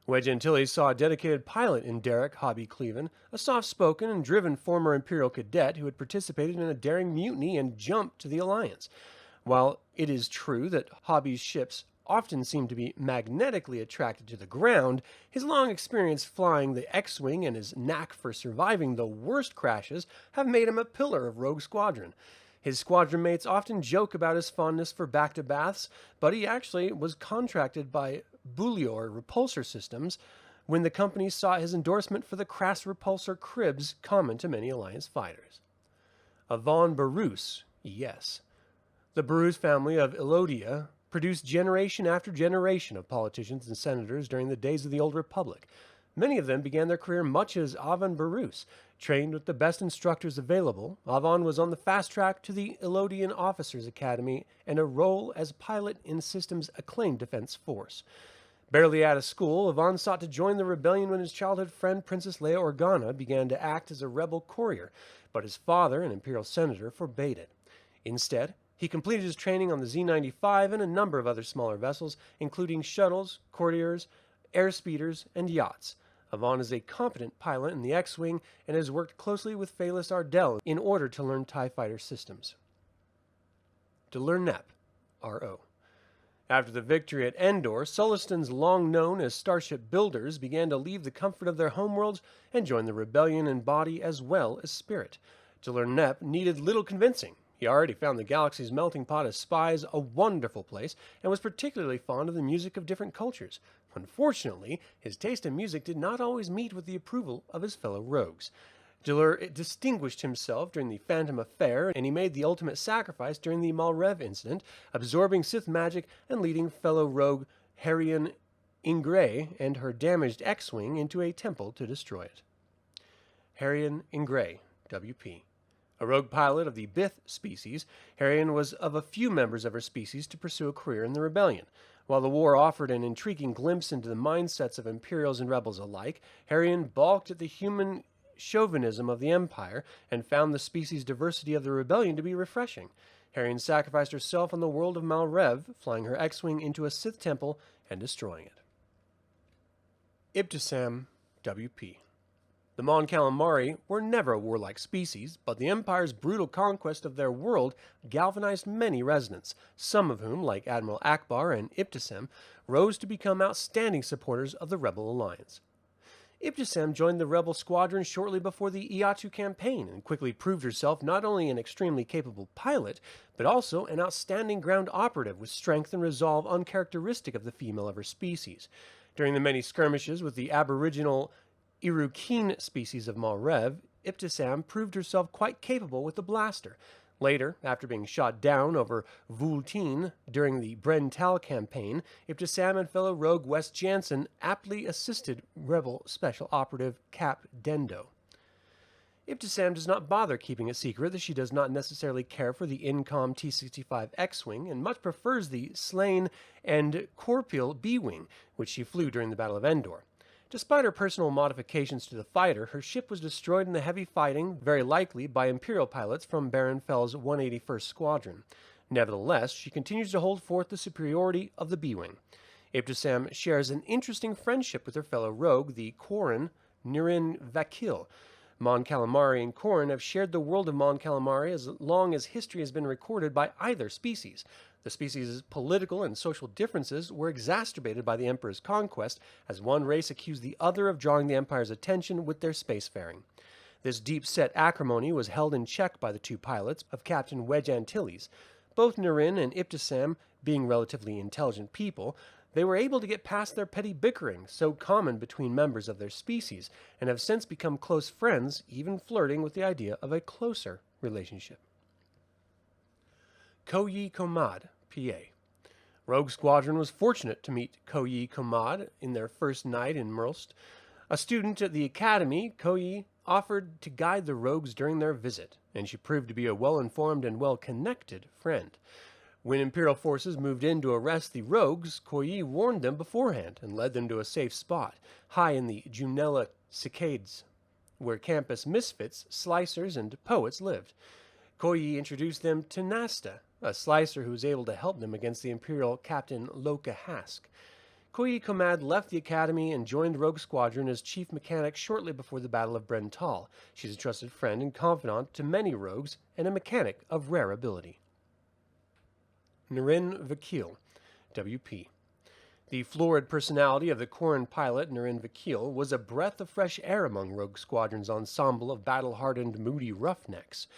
Wedge Antilles saw a dedicated pilot in Derek Hobby Cleven, a soft-spoken and driven former Imperial cadet who had participated in a daring mutiny and jumped to the Alliance. While it is true that Hobby's ships often seemed to be magnetically attracted to the ground, his long experience flying the X-Wing and his knack for surviving the worst crashes have made him a pillar of Rogue Squadron. His squadron mates often joke about his fondness for back-to-baths, but he actually was contracted by Bullior Repulsor Systems when the company sought his endorsement for the crass repulsor cribs common to many Alliance fighters. Avon Barus, ES. The Barus family of Elodia produced generation after generation of politicians and senators during the days of the Old Republic. Many of them began their career much as Avon Barus. Trained with the best instructors available, Avon was on the fast track to the Elodian Officers Academy and a role as pilot in system's acclaimed defense force. Barely out of school, Avon sought to join the rebellion when his childhood friend Princess Leia Organa began to act as a rebel courier, but his father, an imperial senator, forbade it. Instead, he completed his training on the Z-95 and a number of other smaller vessels, including shuttles, courtiers, airspeeders, and yachts. Avon is a competent pilot in the X-Wing and has worked closely with Phalis Ardell in order to learn TIE fighter systems. Delur Nep, R.O. After the victory at Endor, Sullistan's long known as starship builders began to leave the comfort of their homeworlds and join the rebellion in body as well as spirit. Delur Nep needed little convincing. He already found the galaxy's melting pot of spies a wonderful place and was particularly fond of the music of different cultures. Unfortunately, his taste in music did not always meet with the approval of his fellow rogues. Dillur distinguished himself during the Phantom Affair, and he made the ultimate sacrifice during the Malrev incident, absorbing Sith magic and leading fellow rogue Harian Ingray and her damaged X-Wing into a temple to destroy it. Harian Ingray, WP. A rogue pilot of the Bith species, Harian was of a few members of her species to pursue a career in the rebellion. While the war offered an intriguing glimpse into the mindsets of Imperials and rebels alike, Harian balked at the human chauvinism of the Empire and found the species' diversity of the rebellion to be refreshing. Harian sacrificed herself on the world of Malrev, flying her X-Wing into a Sith temple and destroying it. Ibtisam, WP. The Mon Calamari were never a warlike species, but the Empire's brutal conquest of their world galvanized many residents, some of whom, like Admiral Akbar and Ibtisam, rose to become outstanding supporters of the Rebel Alliance. Ibtisam joined the Rebel Squadron shortly before the Iatu campaign and quickly proved herself not only an extremely capable pilot, but also an outstanding ground operative with strength and resolve uncharacteristic of the female of her species. During the many skirmishes with the aboriginal Irukeen species of Malrev, Ibtisam proved herself quite capable with the blaster. Later, after being shot down over Vultine during the Brental campaign, Ibtisam and fellow rogue Wes Jansen aptly assisted Rebel Special Operative Cap Dendo. Ibtisam does not bother keeping it secret that she does not necessarily care for the Incom T-65 X-Wing and much prefers the Slain and Corpial B-Wing, which she flew during the Battle of Endor. Despite her personal modifications to the fighter, her ship was destroyed in the heavy fighting, very likely by Imperial pilots from Baron Fell's 181st Squadron. Nevertheless, she continues to hold forth the superiority of the B-Wing. Ibtisam shares an interesting friendship with her fellow rogue, the Quarren Nirin Vakil. Mon Calamari and Quarren have shared the world of Mon Calamari as long as history has been recorded by either species. The species' political and social differences were exacerbated by the Emperor's conquest, as one race accused the other of drawing the Empire's attention with their spacefaring. This deep-set acrimony was held in check by the two pilots of Captain Wedge Antilles. Both Nirin and Ibtisam being relatively intelligent people, they were able to get past their petty bickering, so common between members of their species, and have since become close friends, even flirting with the idea of a closer relationship. Koyi Komad, PA. Rogue Squadron was fortunate to meet Koyi Komad in their first night in Merlst. A student at the academy, Koyi offered to guide the rogues during their visit, and she proved to be a well-informed and well-connected friend. When Imperial forces moved in to arrest the rogues, Koyi warned them beforehand and led them to a safe spot, high in the Junella Cicades, where campus misfits, slicers, and poets lived. Koyi introduced them to Nasta, a slicer who was able to help them against the Imperial Captain Loka Hask. Koyi Komad left the academy and joined Rogue Squadron as chief mechanic shortly before the Battle of Brental. She's a trusted friend and confidant to many rogues and a mechanic of rare ability. Nirin Vakil, WP. The florid personality of the Quarren pilot, Nirin Vakil, was a breath of fresh air among Rogue Squadron's ensemble of battle-hardened, moody roughnecks.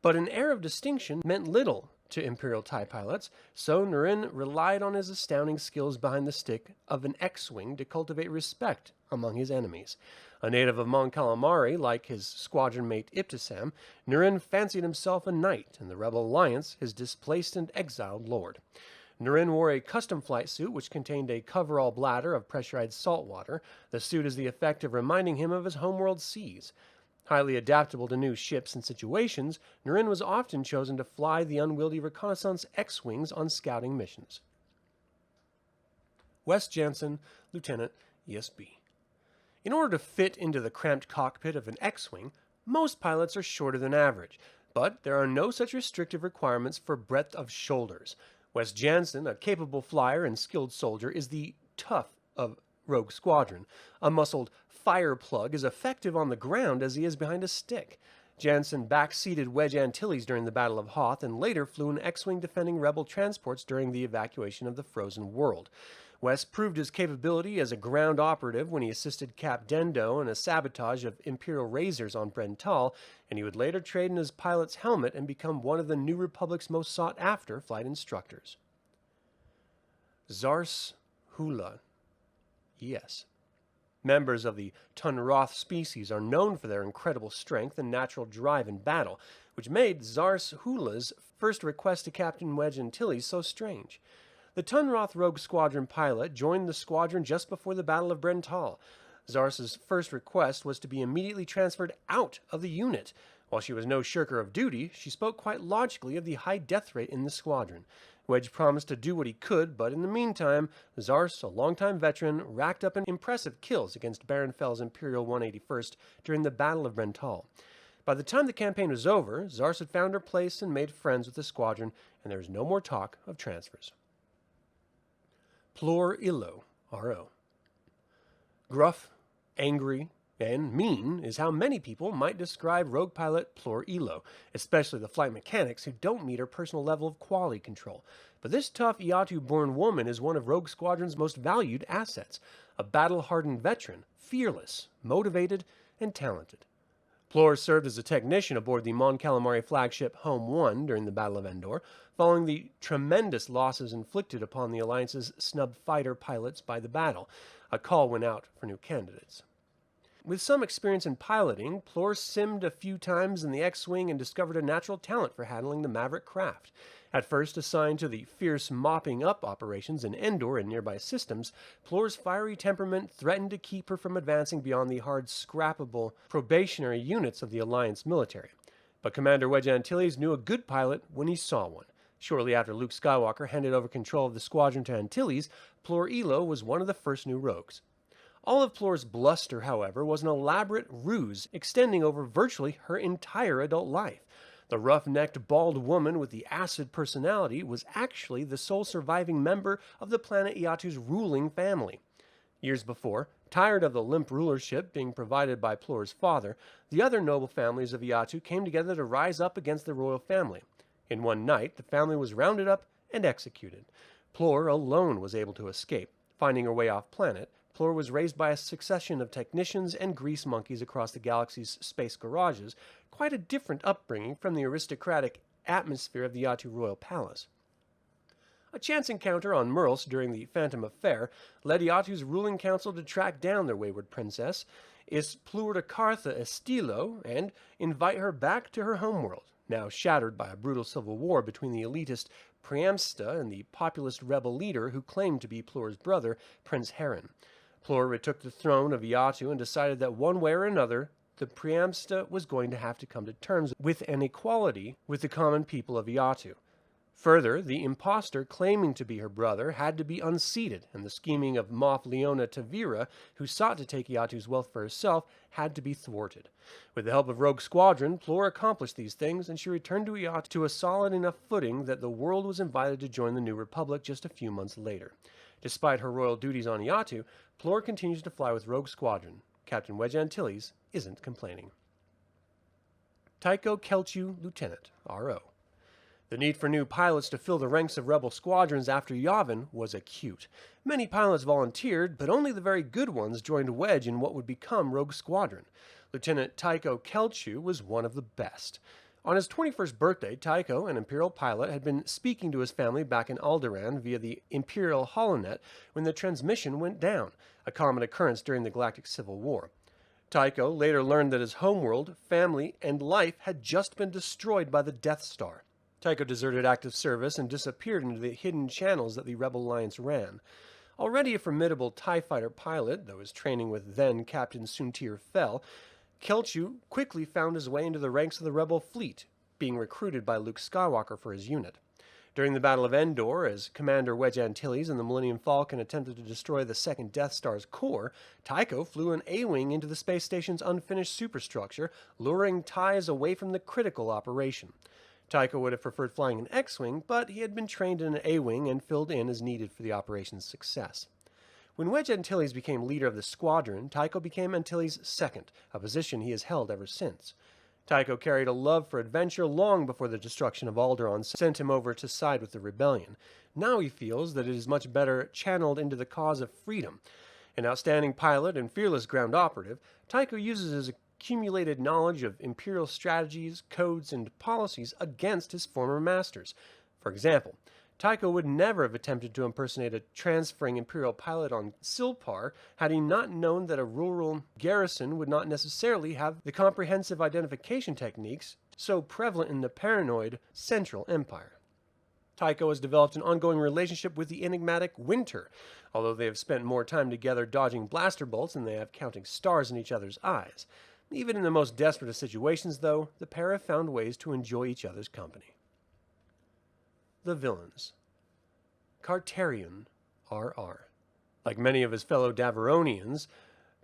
But an air of distinction meant little to Imperial TIE pilots, so Nirin relied on his astounding skills behind the stick of an X-Wing to cultivate respect among his enemies. A native of Mon Calamari, like his squadron mate Ibtisam, Nirin fancied himself a knight, and the Rebel Alliance his displaced and exiled lord. Nirin wore a custom flight suit which contained a coverall bladder of pressurized salt water. The suit has the effect of reminding him of his homeworld seas. Highly adaptable to new ships and situations, Nirin was often chosen to fly the unwieldy reconnaissance X-Wings on scouting missions. Wes Jansen, Lieutenant, ESB. In order to fit into the cramped cockpit of an X-Wing, most pilots are shorter than average, but there are no such restrictive requirements for breadth of shoulders. Wes Jansen, a capable flyer and skilled soldier, is the tough of Rogue Squadron. A muscled fire plug is effective on the ground as he is behind a stick. Jansen backseated Wedge Antilles during the Battle of Hoth and later flew an X-Wing defending Rebel transports during the evacuation of the Frozen World. West proved his capability as a ground operative when he assisted Cap Dendo in a sabotage of Imperial razors on Brental, and he would later trade in his pilot's helmet and become one of the New Republic's most sought-after flight instructors. Zars Hula. Yes. Members of the Tunroth species are known for their incredible strength and natural drive in battle, which made Zars Hula's first request to Captain Wedge Antilles so strange. The Tunroth Rogue Squadron pilot joined the squadron just before the Battle of Brental. Zars's first request was to be immediately transferred out of the unit. While she was no shirker of duty, she spoke quite logically of the high death rate in the squadron. Wedge promised to do what he could, but in the meantime, Zars, a longtime veteran, racked up impressive kills against Baron Fell's Imperial 181st during the Battle of Brental. By the time the campaign was over, Zars had found her place and made friends with the squadron, and there was no more talk of transfers. Plor Illo, R.O. Gruff, angry, and mean is how many people might describe rogue pilot Plor Illo, especially the flight mechanics who don't meet her personal level of quality control. But this tough Iatu-born woman is one of Rogue Squadron's most valued assets, a battle-hardened veteran, fearless, motivated, and talented. Plor served as a technician aboard the Mon Calamari flagship Home 1 during the Battle of Endor, following the tremendous losses inflicted upon the Alliance's snub fighter pilots by the battle. A call went out for new candidates. With some experience in piloting, Plor simmed a few times in the X-Wing and discovered a natural talent for handling the Maverick craft. At first assigned to the fierce mopping-up operations in Endor and nearby systems, Plor's fiery temperament threatened to keep her from advancing beyond the hard, scrappable, probationary units of the Alliance military. But Commander Wedge Antilles knew a good pilot when he saw one. Shortly after Luke Skywalker handed over control of the squadron to Antilles, Plor Illo was one of the first new rogues. All of Plor's bluster, however, was an elaborate ruse extending over virtually her entire adult life. The rough-necked, bald woman with the acid personality was actually the sole surviving member of the planet Iatu's ruling family. Years before, tired of the limp rulership being provided by Plor's father, the other noble families of Iatu came together to rise up against the royal family. In one night, the family was rounded up and executed. Plor alone was able to escape. Finding her way off-planet, Plor was raised by a succession of technicians and grease monkeys across the galaxy's space garages, quite a different upbringing from the aristocratic atmosphere of the Iatu Royal Palace. A chance encounter on Merls during the Phantom Affair led Iatu's ruling council to track down their wayward princess, Isplurdakartha Estilo, and invite her back to her homeworld, now shattered by a brutal civil war between the elitist Priamsta and the populist rebel leader who claimed to be Plor's brother, Prince Heron. Plor retook the throne of Iatu and decided that one way or another, the Priamsta was going to have to come to terms with an equality with the common people of Iatu. Further, the impostor claiming to be her brother had to be unseated, and the scheming of Moff Leona Tavira, who sought to take Iatu's wealth for herself, had to be thwarted. With the help of Rogue Squadron, Plor accomplished these things, and she returned to Iatu to a solid enough footing that the world was invited to join the New Republic just a few months later. Despite her royal duties on Iatu, Plor continues to fly with Rogue Squadron. Captain Wedge Antilles isn't complaining. Tycho Kelchu, Lieutenant, R.O. The need for new pilots to fill the ranks of rebel squadrons after Yavin was acute. Many pilots volunteered, but only the very good ones joined Wedge in what would become Rogue Squadron. Lieutenant Tycho Kelchu was one of the best. On his 21st birthday, Tycho, an Imperial pilot, had been speaking to his family back in Alderaan via the Imperial Holonet when the transmission went down, a common occurrence during the Galactic Civil War. Tycho later learned that his homeworld, family, and life had just been destroyed by the Death Star. Tycho deserted active service and disappeared into the hidden channels that the Rebel Alliance ran. Already a formidable TIE fighter pilot, though his training with then-Captain Suntir fell, Kelchu quickly found his way into the ranks of the Rebel fleet, being recruited by Luke Skywalker for his unit. During the Battle of Endor, as Commander Wedge Antilles and the Millennium Falcon attempted to destroy the second Death Star's core, Tycho flew an A-Wing into the space station's unfinished superstructure, luring TIEs away from the critical operation. Tycho would have preferred flying an X-Wing, but he had been trained in an A-Wing and filled in as needed for the operation's success. When Wedge Antilles became leader of the squadron, Tycho became Antilles' second, a position he has held ever since. Tycho carried a love for adventure long before the destruction of Alderaan sent him over to side with the rebellion. Now he feels that it is much better channeled into the cause of freedom. An outstanding pilot and fearless ground operative, Tycho uses his accumulated knowledge of Imperial strategies, codes, and policies against his former masters. For example, Tycho would never have attempted to impersonate a transferring Imperial pilot on Silpar had he not known that a rural garrison would not necessarily have the comprehensive identification techniques so prevalent in the paranoid Central Empire. Tycho has developed an ongoing relationship with the enigmatic Winter, although they have spent more time together dodging blaster bolts than they have counting stars in each other's eyes. Even in the most desperate of situations, though, the pair have found ways to enjoy each other's company. The villains. Carterion, R.R. Like many of his fellow Daveronians,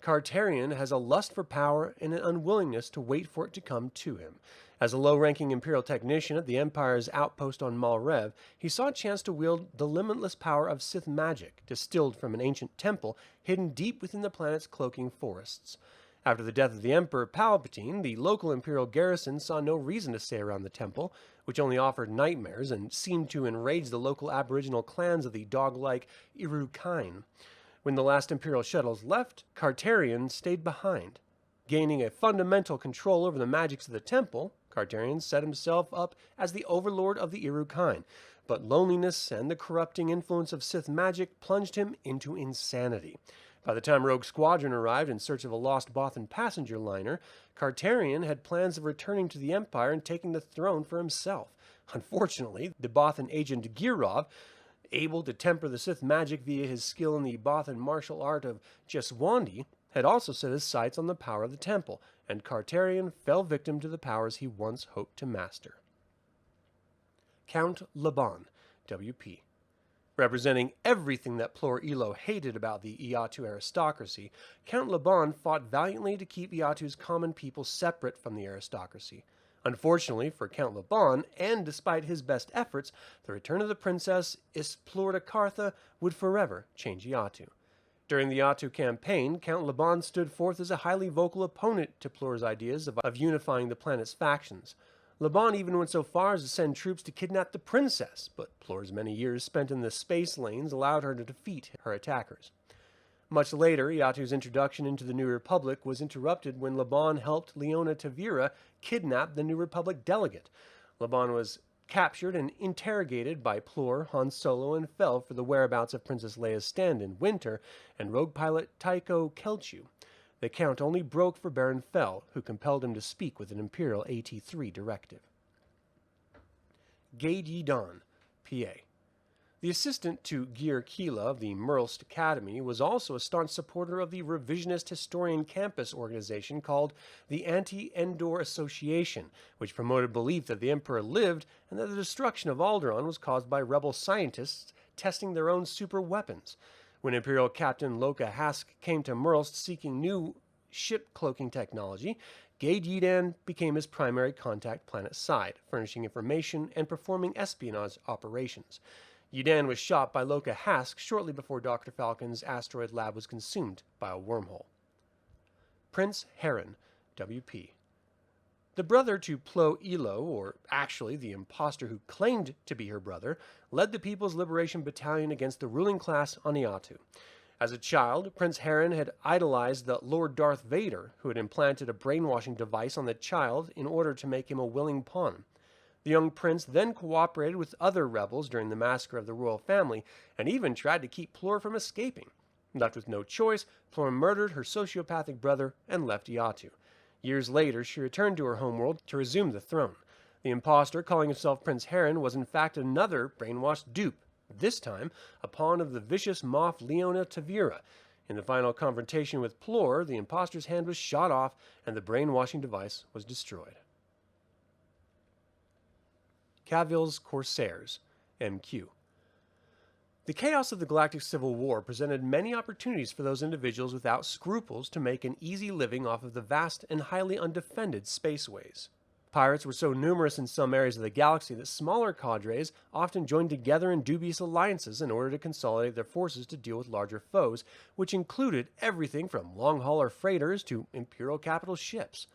Carterion has a lust for power and an unwillingness to wait for it to come to him. As a low-ranking Imperial technician at the Empire's outpost on Malrev, he saw a chance to wield the limitless power of Sith magic, distilled from an ancient temple hidden deep within the planet's cloaking forests. After the death of the Emperor Palpatine, the local Imperial garrison saw no reason to stay around the temple, which only offered nightmares and seemed to enrage the local Aboriginal clans of the dog-like Irukain. When the last Imperial shuttles left, Carterion stayed behind. Gaining a fundamental control over the magics of the temple, Carterion set himself up as the overlord of the Irukain, but loneliness and the corrupting influence of Sith magic plunged him into insanity. By the time Rogue Squadron arrived in search of a lost Bothan passenger liner, Carterion had plans of returning to the Empire and taking the throne for himself. Unfortunately, the Bothan agent Girov, able to temper the Sith magic via his skill in the Bothan martial art of Jeswandi, had also set his sights on the power of the temple, and Carterion fell victim to the powers he once hoped to master. Count Laban, W.P. Representing everything that Plor Elo hated about the Iatu aristocracy, Count Laban fought valiantly to keep Iatu's common people separate from the aristocracy. Unfortunately for Count Laban, and despite his best efforts, the return of the princess Isplorda Kartha would forever change Iatu. During the Iatu campaign, Count Laban stood forth as a highly vocal opponent to Plor's ideas of unifying the planet's factions. Laban even went so far as to send troops to kidnap the princess, but Plor's many years spent in the space lanes allowed her to defeat her attackers. Much later, Iatu's introduction into the New Republic was interrupted when Laban helped Leona Tavira kidnap the New Republic delegate. Laban was captured and interrogated by Plor, Han Solo, and fell for the whereabouts of Princess Leia's stand-in, Winter, and rogue pilot Tycho Kelchu. The Count only broke for Baron Fell, who compelled him to speak with an Imperial AT-3 directive. Gade Yidan, PA. The assistant to Gir Kila of the Merlst Academy was also a staunch supporter of the revisionist historian campus organization called the Anti-Endor Association, which promoted belief that the Emperor lived and that the destruction of Alderaan was caused by rebel scientists testing their own super weapons. When Imperial Captain Loka Hask came to Merlst seeking new ship cloaking technology, Gade Yidan became his primary contact planet-side, furnishing information and performing espionage operations. Yidan was shot by Loka Hask shortly before Dr. Falcon's asteroid lab was consumed by a wormhole. Prince Heron, W.P. The brother to Plo Elo, or actually the impostor who claimed to be her brother, led the People's Liberation Battalion against the ruling class on Iatu. As a child, Prince Heron had idolized the Lord Darth Vader, who had implanted a brainwashing device on the child in order to make him a willing pawn. The young prince then cooperated with other rebels during the massacre of the royal family, and even tried to keep Plor from escaping. Left with no choice, Plor murdered her sociopathic brother and left Iatu. Years later, she returned to her homeworld to resume the throne. The impostor, calling himself Prince Heron, was in fact another brainwashed dupe, this time a pawn of the vicious Moff Leona Tavira. In the final confrontation with Plor, the impostor's hand was shot off and the brainwashing device was destroyed. Cavil's Corsairs, MQ. The chaos of the Galactic Civil War presented many opportunities for those individuals without scruples to make an easy living off of the vast and highly undefended spaceways. Pirates were so numerous in some areas of the galaxy that smaller cadres often joined together in dubious alliances in order to consolidate their forces to deal with larger foes, which included everything from long-hauler freighters to Imperial capital ships.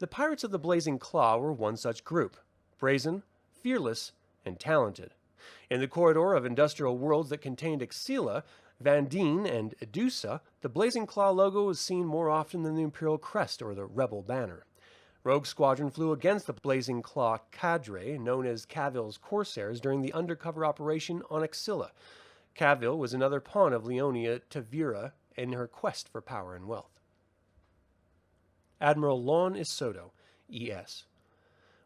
The Pirates of the Blazing Claw were one such group, brazen, fearless, and talented. In the corridor of industrial worlds that contained Xela, Vandine, and Edusa, the Blazing Claw logo was seen more often than the Imperial crest or the Rebel banner. Rogue Squadron flew against the Blazing Claw cadre, known as Cavill's Corsairs, during the undercover operation on Xela. Cavill was another pawn of Leonia Tavira in her quest for power and wealth. Admiral Lon Isoto, E.S.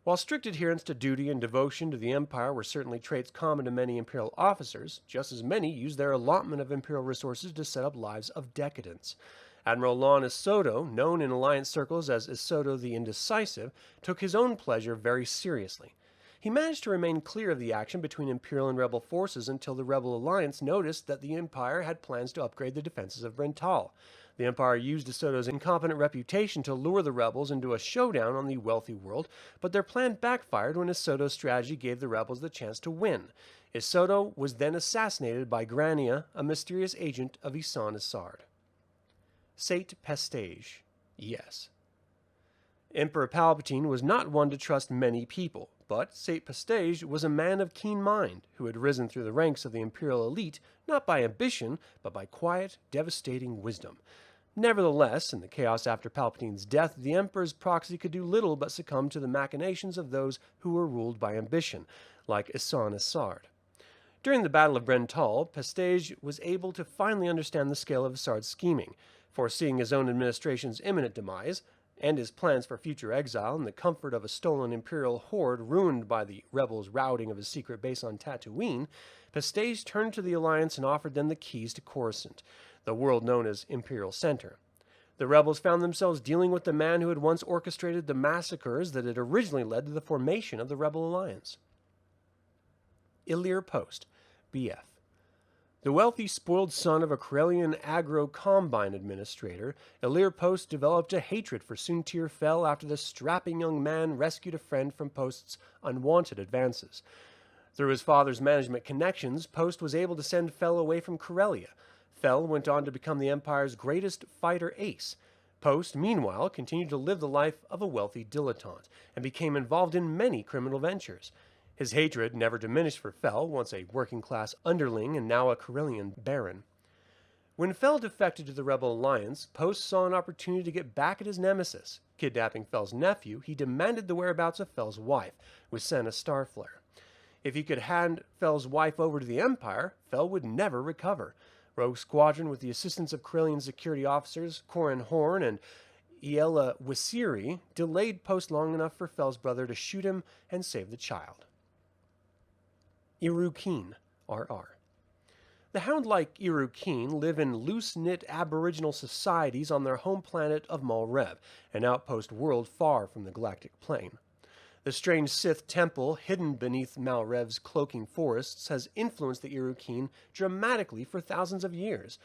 While strict adherence to duty and devotion to the Empire were certainly traits common to many Imperial officers, just as many used their allotment of Imperial resources to set up lives of decadence. Admiral Lon Isoto, known in Alliance circles as Isoto the Indecisive, took his own pleasure very seriously. He managed to remain clear of the action between Imperial and Rebel forces until the Rebel Alliance noticed that the Empire had plans to upgrade the defenses of Brental. The Empire used Isoto's incompetent reputation to lure the rebels into a showdown on the wealthy world, but their plan backfired when Isoto's strategy gave the rebels the chance to win. Isoto was then assassinated by Grania, a mysterious agent of Isan Isard. Sate Pestage, yes. Emperor Palpatine was not one to trust many people, but Sate Pestage was a man of keen mind who had risen through the ranks of the Imperial elite not by ambition, but by quiet, devastating wisdom. Nevertheless, in the chaos after Palpatine's death, the Emperor's proxy could do little but succumb to the machinations of those who were ruled by ambition, like Isan Isard. During the Battle of Brental, Pestage was able to finally understand the scale of Isard's scheming. Foreseeing his own administration's imminent demise, and his plans for future exile and the comfort of a stolen Imperial horde ruined by the rebels' routing of his secret base on Tatooine, Pestage turned to the Alliance and offered them the keys to Coruscant, the world known as Imperial Center. The rebels found themselves dealing with the man who had once orchestrated the massacres that had originally led to the formation of the Rebel Alliance. Illyr Post, BF. The wealthy, spoiled son of a Corellian agro-combine administrator, Illyr Post developed a hatred for Soontir Fel after the strapping young man rescued a friend from Post's unwanted advances. Through his father's management connections, Post was able to send Fel away from Corellia. Fel went on to become the Empire's greatest fighter ace. Post, meanwhile, continued to live the life of a wealthy dilettante, and became involved in many criminal ventures. His hatred never diminished for Fel, once a working-class underling and now a Corellian baron. When Fel defected to the Rebel Alliance, Post saw an opportunity to get back at his nemesis. Kidnapping Fel's nephew, he demanded the whereabouts of Fel's wife, Wisena Starflare. If he could hand Fel's wife over to the Empire, Fel would never recover. Rogue Squadron, with the assistance of Corellian security officers Corran Horn and Iela Wisiri, delayed Post long enough for Fel's brother to shoot him and save the child. Irukeen, RR. The hound-like Irukeen live in loose-knit aboriginal societies on their home planet of Malrev, an outpost world far from the galactic plane. The strange Sith temple, hidden beneath Malrev's cloaking forests, has influenced the Irukeen dramatically for thousands of years.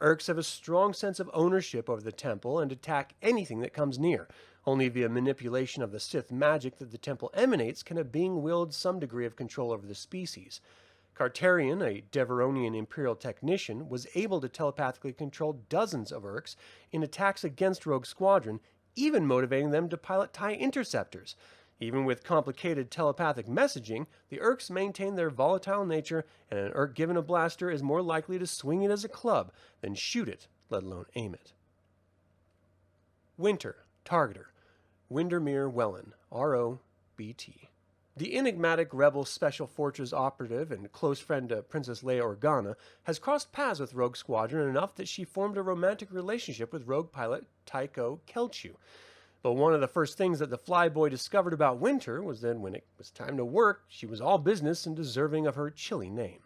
Urks have a strong sense of ownership over the temple and attack anything that comes near. Only via manipulation of the Sith magic that the temple emanates can a being wield some degree of control over the species. Cartarian, a Deveronian Imperial technician, was able to telepathically control dozens of Urks in attacks against Rogue Squadron, even motivating them to pilot TIE interceptors. Even with complicated telepathic messaging, the Urks maintain their volatile nature, and an Urk given a blaster is more likely to swing it as a club than shoot it, let alone aim it. Winter, Targeter, Windermere Wellen, R.O.B.T. The enigmatic Rebel Special Forces operative and close friend to Princess Leia Organa has crossed paths with Rogue Squadron enough that she formed a romantic relationship with Rogue pilot Tycho Kelchu. But one of the first things that the flyboy discovered about Winter was that when it was time to work, she was all business and deserving of her chilly name.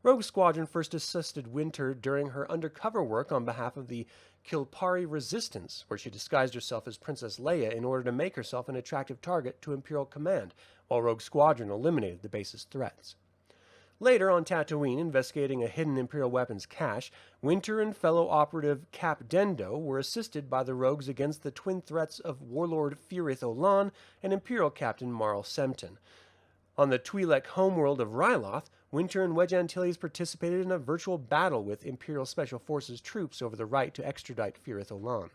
Rogue Squadron first assisted Winter during her undercover work on behalf of the Kilpari Resistance, where she disguised herself as Princess Leia in order to make herself an attractive target to Imperial Command, while Rogue Squadron eliminated the base's threats. Later, on Tatooine, investigating a hidden Imperial weapons cache, Winter and fellow operative Cap Dendo were assisted by the rogues against the twin threats of Warlord Firith Olan and Imperial Captain Marl Sempton. On the Twi'lek homeworld of Ryloth, Winter and Wedge Antilles participated in a virtual battle with Imperial Special Forces troops over the right to extradite Firith Olan.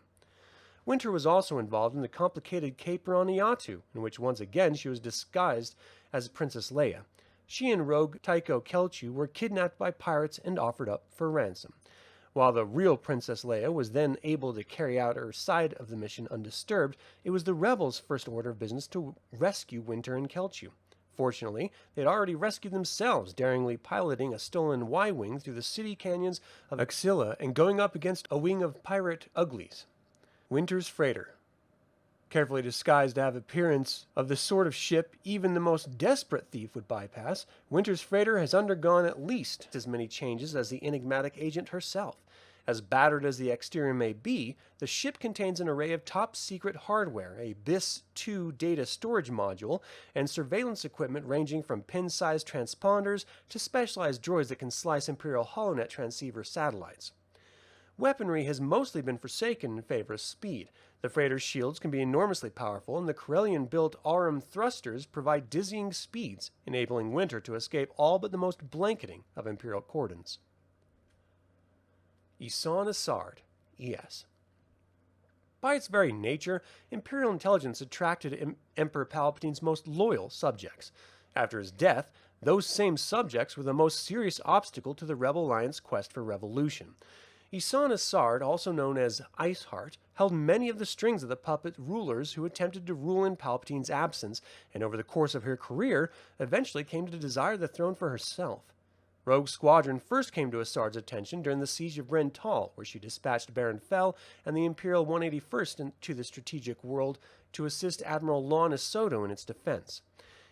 Winter was also involved in the complicated caper on Iatu, in which once again she was disguised as Princess Leia. She and rogue Taiko Kelchu were kidnapped by pirates and offered up for ransom. While the real Princess Leia was then able to carry out her side of the mission undisturbed, it was the rebels' first order of business to rescue Winter and Kelchu. Fortunately, they had already rescued themselves, daringly piloting a stolen Y-wing through the city canyons of Axilla and going up against a wing of pirate uglies. Winter's freighter. Carefully disguised to have appearance of the sort of ship even the most desperate thief would bypass, Winter's freighter has undergone at least as many changes as the enigmatic agent herself. As battered as the exterior may be, the ship contains an array of top-secret hardware, a BIS-2 data storage module, and surveillance equipment ranging from pin-sized transponders to specialized droids that can slice Imperial HoloNet transceiver satellites. Weaponry has mostly been forsaken in favor of speed. The freighter's shields can be enormously powerful, and the Corellian-built Aurum thrusters provide dizzying speeds, enabling Winter to escape all but the most blanketing of Imperial cordons. Isan Asard, ES. By its very nature, Imperial intelligence attracted Emperor Palpatine's most loyal subjects. After his death, those same subjects were the most serious obstacle to the Rebel Alliance quest for revolution. Isan Asard, also known as Iceheart, held many of the strings of the puppet rulers who attempted to rule in Palpatine's absence, and over the course of her career, eventually came to desire the throne for herself. Rogue Squadron first came to Asard's attention during the siege of Bryn Tall, where she dispatched Baron Fel and the Imperial 181st into the strategic world to assist Admiral Lon Isoto in its defense.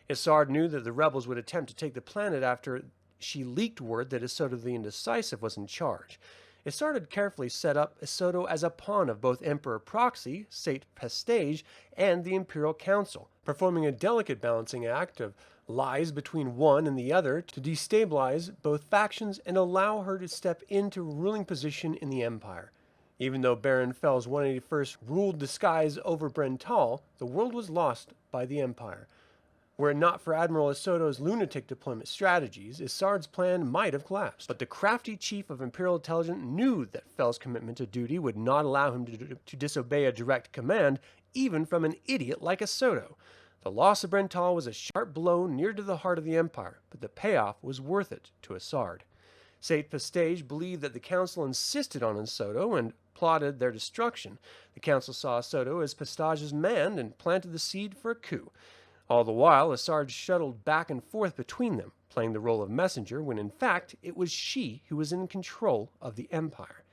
Asard knew that the rebels would attempt to take the planet after she leaked word that Isoto the Indecisive was in charge. Asard had carefully set up Isoto as a pawn of both Emperor Proxy, Sate Pestage, and the Imperial Council, performing a delicate balancing act of lies between one and the other to destabilize both factions and allow her to step into a ruling position in the Empire. Even though Baron Fel's 181st ruled the skies over Bryn Tall, the world was lost by the Empire. Were it not for Admiral Isoto's lunatic deployment strategies, Asard's plan might have collapsed. But the crafty chief of Imperial Intelligence knew that Fel's commitment to duty would not allow him to disobey a direct command, even from an idiot like Isoto. The loss of Bryn Tall was a sharp blow near to the heart of the Empire, but the payoff was worth it to Asard. Sate Pestage believed that the Council insisted on Isoto and plotted their destruction. The Council saw Isoto as Pestage's man and planted the seed for a coup. All the while, Asard shuttled back and forth between them, playing the role of messenger when in fact it was she who was in control of the Empire.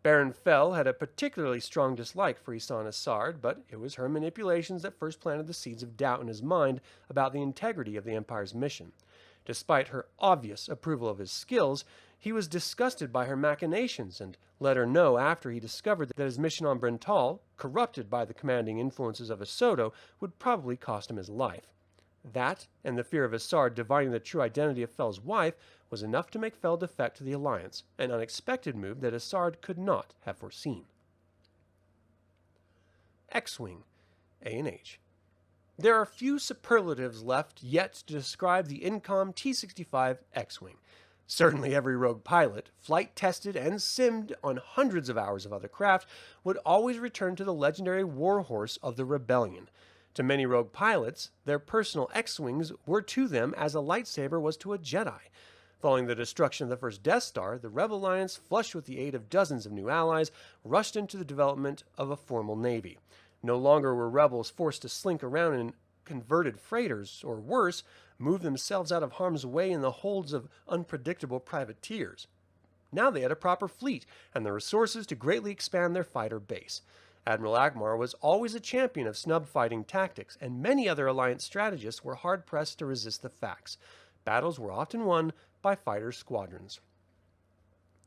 Baron Fel had a particularly strong dislike for Isan Asard, but it was her manipulations that first planted the seeds of doubt in his mind about the integrity of the Empire's mission. Despite her obvious approval of his skills, he was disgusted by her machinations and let her know after he discovered that his mission on Bryn Tall, corrupted by the commanding influences of Isoto, would probably cost him his life. That, and the fear of Asard divining the true identity of Fel's wife, was enough to make Fel defect to the Alliance, an unexpected move that Asard could not have foreseen. X-Wing, A&H. There are few superlatives left yet to describe the Incom T-65 X-Wing. Certainly every rogue pilot, flight-tested and simmed on hundreds of hours of other craft, would always return to the legendary warhorse of the Rebellion. To many rogue pilots, their personal X-Wings were to them as a lightsaber was to a Jedi. Following the destruction of the first Death Star, the Rebel Alliance, flushed with the aid of dozens of new allies, rushed into the development of a formal navy. No longer were rebels forced to slink around in converted freighters, or worse, move themselves out of harm's way in the holds of unpredictable privateers. Now they had a proper fleet and the resources to greatly expand their fighter base. Admiral Akbar was always a champion of snub fighting tactics, and many other Alliance strategists were hard-pressed to resist the facts. Battles were often won by fighter squadrons.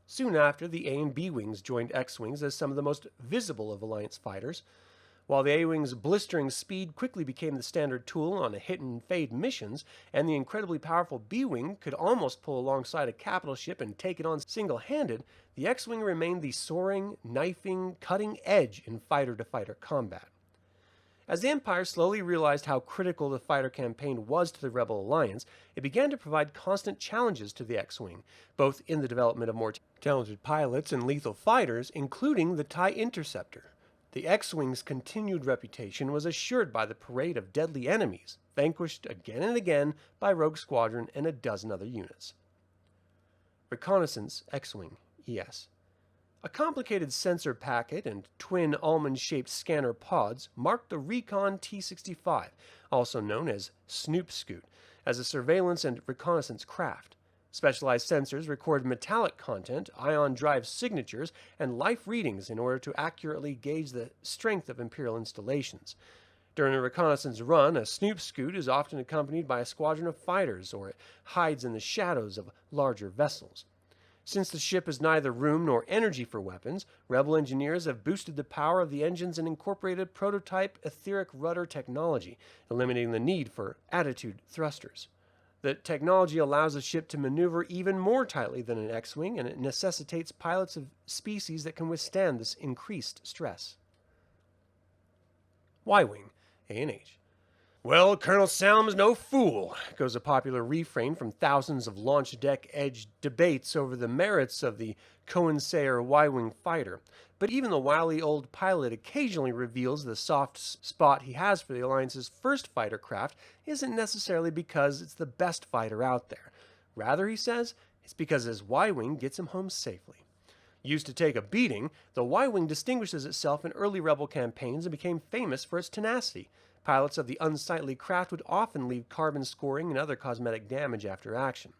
Soon after, the A and B Wings joined X-Wings as some of the most visible of Alliance fighters. While the A-Wing's blistering speed quickly became the standard tool on a hit-and-fade missions, and the incredibly powerful B-Wing could almost pull alongside a capital ship and take it on single-handed, the X-Wing remained the soaring, knifing, cutting edge in fighter-to-fighter combat. As the Empire slowly realized how critical the fighter campaign was to the Rebel Alliance, it began to provide constant challenges to the X-Wing, both in the development of more talented pilots and lethal fighters, including the TIE Interceptor. The X-Wing's continued reputation was assured by the parade of deadly enemies, vanquished again and again by Rogue Squadron and a dozen other units. Reconnaissance X-Wing, ES. A complicated sensor packet and twin almond-shaped scanner pods marked the Recon T-65, also known as Snoop Scoot, as a surveillance and reconnaissance craft. Specialized sensors record metallic content, ion drive signatures, and life readings in order to accurately gauge the strength of Imperial installations. During a reconnaissance run, a Snoop Scoot is often accompanied by a squadron of fighters, or it hides in the shadows of larger vessels. Since the ship has neither room nor energy for weapons, Rebel engineers have boosted the power of the engines and incorporated prototype etheric rudder technology, eliminating the need for attitude thrusters. The technology allows the ship to maneuver even more tightly than an X-Wing, and it necessitates pilots of species that can withstand this increased stress. Y-Wing, A&H. Well, Colonel Salm's no fool, goes a popular refrain from thousands of launch deck edge debates over the merits of the Cohen-Sayer Y-Wing fighter. But even the wily old pilot occasionally reveals the soft spot he has for the Alliance's first fighter craft isn't necessarily because it's the best fighter out there. Rather, he says, it's because his Y-Wing gets him home safely. Used to take a beating, the Y-Wing distinguishes itself in early Rebel campaigns and became famous for its tenacity. Pilots of the unsightly craft would often leave carbon scoring and other cosmetic damage after action.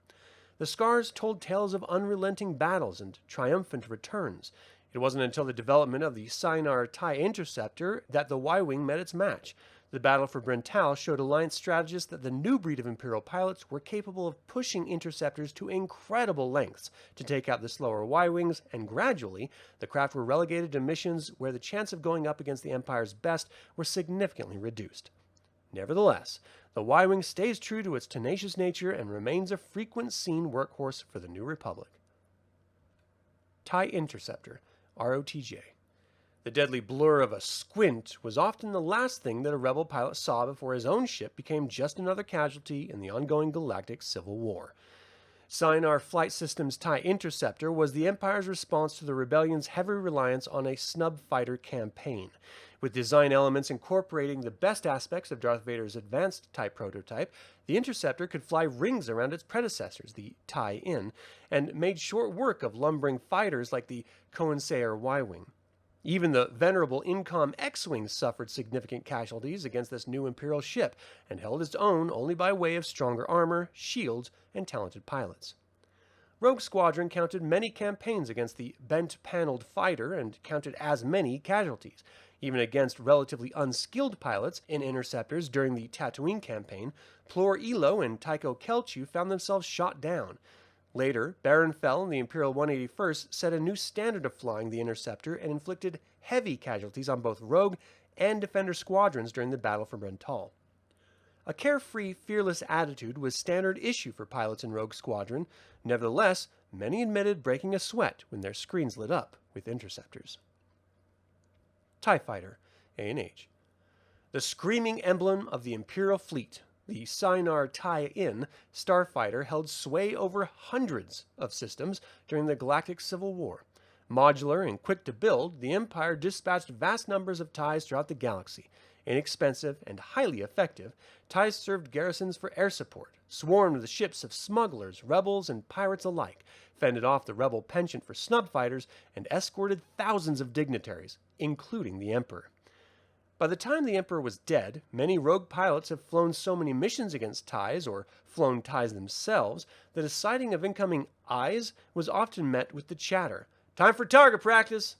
The scars told tales of unrelenting battles and triumphant returns. It wasn't until the development of the Sienar TIE Interceptor that the Y-Wing met its match. The battle for Brental showed Alliance strategists that the new breed of Imperial pilots were capable of pushing interceptors to incredible lengths to take out the slower Y-Wings, and gradually, the craft were relegated to missions where the chance of going up against the Empire's best were significantly reduced. Nevertheless, the Y-Wing stays true to its tenacious nature and remains a frequent seen workhorse for the New Republic. TIE Interceptor, ROTJ. The deadly blur of a squint was often the last thing that a Rebel pilot saw before his own ship became just another casualty in the ongoing galactic civil war. Sienar Flight Systems TIE Interceptor was the Empire's response to the Rebellion's heavy reliance on a snub fighter campaign. With design elements incorporating the best aspects of Darth Vader's advanced TIE prototype, the Interceptor could fly rings around its predecessors, the TIE-In, and made short work of lumbering fighters like the Cohen-Sayer Y-Wing. Even the venerable Incom X-Wing suffered significant casualties against this new Imperial ship and held its own only by way of stronger armor, shields, and talented pilots. Rogue Squadron counted many campaigns against the bent-paneled fighter and counted as many casualties. Even against relatively unskilled pilots in interceptors during the Tatooine campaign, Plor Elo and Tycho Kelchu found themselves shot down. Later, Baron Fell and the Imperial 181st set a new standard of flying the Interceptor and inflicted heavy casualties on both Rogue and Defender squadrons during the Battle for Brental. A carefree, fearless attitude was standard issue for pilots in Rogue Squadron. Nevertheless, many admitted breaking a sweat when their screens lit up with interceptors. TIE Fighter, A&H. The screaming emblem of the Imperial fleet, the Sienar TIE-In starfighter held sway over hundreds of systems during the Galactic Civil War. Modular and quick to build, the Empire dispatched vast numbers of TIEs throughout the galaxy. Inexpensive and highly effective, TIEs served garrisons for air support, swarmed the ships of smugglers, rebels, and pirates alike, fended off the rebel penchant for snub fighters, and escorted thousands of dignitaries, including the Emperor. By the time the Emperor was dead, many rogue pilots have flown so many missions against TIEs, or flown TIEs themselves, that a sighting of incoming eyes was often met with the chatter, "Time for target practice!"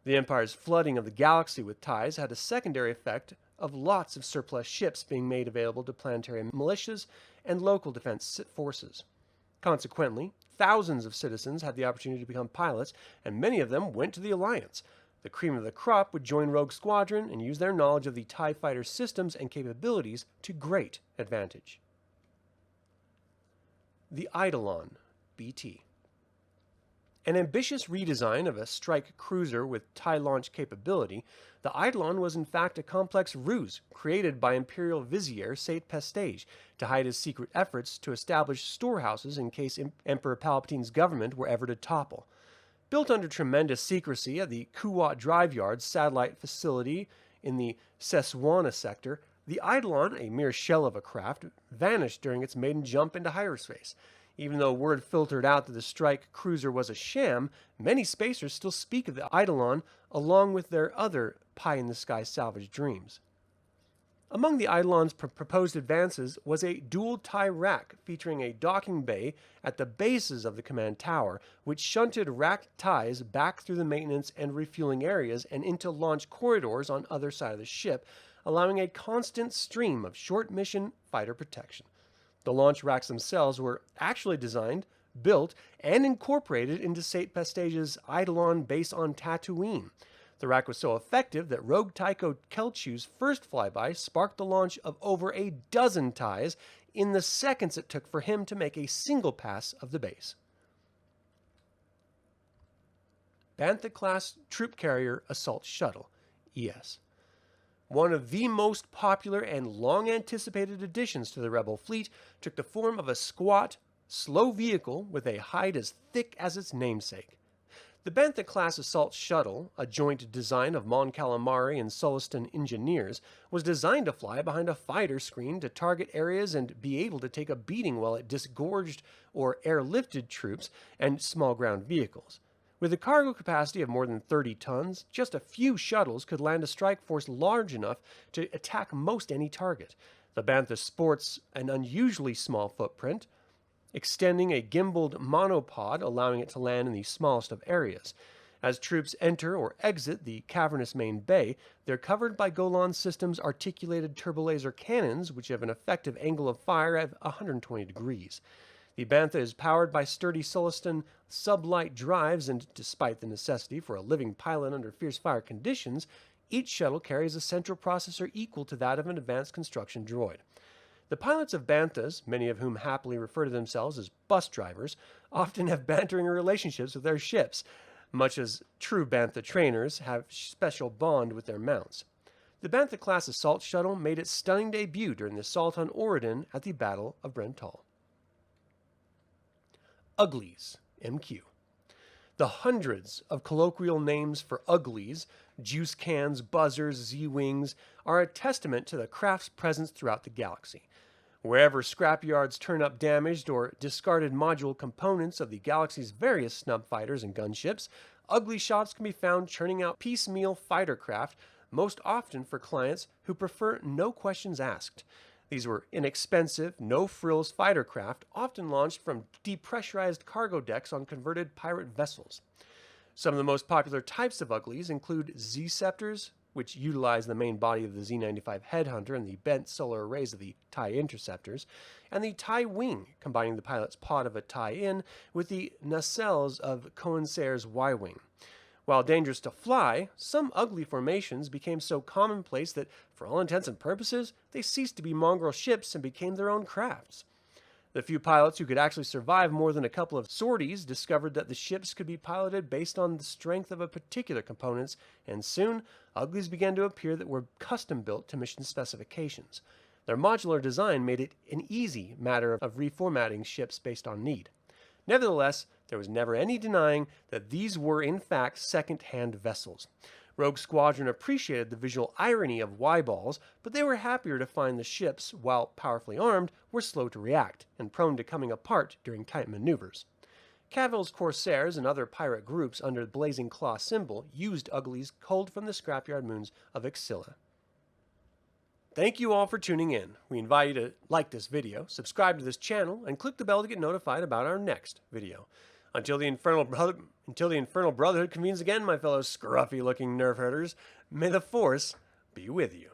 The Empire's flooding of the galaxy with TIEs had a secondary effect of lots of surplus ships being made available to planetary militias and local defense forces. Consequently, thousands of citizens had the opportunity to become pilots, and many of them went to the Alliance. The cream of the crop would join Rogue Squadron and use their knowledge of the TIE fighter systems and capabilities to great advantage. The Eidolon, BT. An ambitious redesign of a strike cruiser with TIE launch capability, the Eidolon was in fact a complex ruse created by Imperial Vizier Sate Pestage to hide his secret efforts to establish storehouses in case Emperor Palpatine's government were ever to topple. Built under tremendous secrecy at the Kuwait Drive Yard's satellite facility in the Seswana sector, the Eidolon, a mere shell of a craft, vanished during its maiden jump into hyperspace. Even though word filtered out that the strike cruiser was a sham, many spacers still speak of the Eidolon along with their other pie-in-the-sky salvage dreams. Among the Eidolon's proposed advances was a dual tie rack featuring a docking bay at the bases of the command tower, which shunted racked ties back through the maintenance and refueling areas and into launch corridors on either side of the ship, allowing a constant stream of short-mission fighter protection. The launch racks themselves were actually designed, built, and incorporated into St. Pastage's Eidolon base on Tatooine. The rack was so effective that Rogue Tycho Kelchu's first flyby sparked the launch of over a dozen ties in the seconds it took for him to make a single pass of the base. Bantha-class Troop Carrier Assault Shuttle, ES. One of the most popular and long-anticipated additions to the Rebel fleet took the form of a squat, slow vehicle with a hide as thick as its namesake. The Bantha-class assault shuttle, a joint design of Mon Calamari and Sullustan engineers, was designed to fly behind a fighter screen to target areas and be able to take a beating while it disgorged or airlifted troops and small ground vehicles. With a cargo capacity of more than 30 tons, just a few shuttles could land a strike force large enough to attack most any target. The Bantha sports an unusually small footprint, extending a gimbaled monopod, allowing it to land in the smallest of areas. As troops enter or exit the cavernous main bay, they're covered by Golan Systems' articulated turbolaser cannons, which have an effective angle of fire of 120 degrees. The Bantha is powered by sturdy Sullustan sublight drives, and despite the necessity for a living pilot under fierce fire conditions, each shuttle carries a central processor equal to that of an advanced construction droid. The pilots of Banthas, many of whom happily refer to themselves as bus drivers, often have bantering relationships with their ships, much as true Bantha trainers have special bond with their mounts. The Bantha-class assault shuttle made its stunning debut during the assault on Oridan at the Battle of Brental. Uglies, MQ. The hundreds of colloquial names for uglies, juice cans, buzzers, Z-wings, are a testament to the craft's presence throughout the galaxy. Wherever scrapyards turn up damaged or discarded module components of the galaxy's various snub fighters and gunships, ugly shops can be found churning out piecemeal fighter craft, most often for clients who prefer no questions asked. These were inexpensive, no-frills fighter craft, often launched from depressurized cargo decks on converted pirate vessels. Some of the most popular types of uglies include Z-Scepters, which utilize the main body of the Z-95 Headhunter and the bent solar arrays of the TIE Interceptors, and the TIE Wing, combining the pilot's pod of a TIE-In with the nacelles of Cohensair's Y-Wing. While dangerous to fly, some ugly formations became so commonplace that, for all intents and purposes, they ceased to be mongrel ships and became their own crafts. The few pilots who could actually survive more than a couple of sorties discovered that the ships could be piloted based on the strength of a particular components, and soon, uglies began to appear that were custom-built to mission specifications. Their modular design made it an easy matter of reformatting ships based on need. Nevertheless, there was never any denying that these were in fact second-hand vessels. Rogue Squadron appreciated the visual irony of Y-balls, but they were happier to find the ships, while powerfully armed, were slow to react and prone to coming apart during tight maneuvers. Cavil's Corsairs and other pirate groups under the Blazing Claw symbol used uglies culled from the scrapyard moons of Ixilla. Thank you all for tuning in. We invite you to like this video, subscribe to this channel, and click the bell to get notified about our next video. Until the Infernal Brotherhood convenes again, my fellow scruffy-looking nerf herders, may the Force be with you.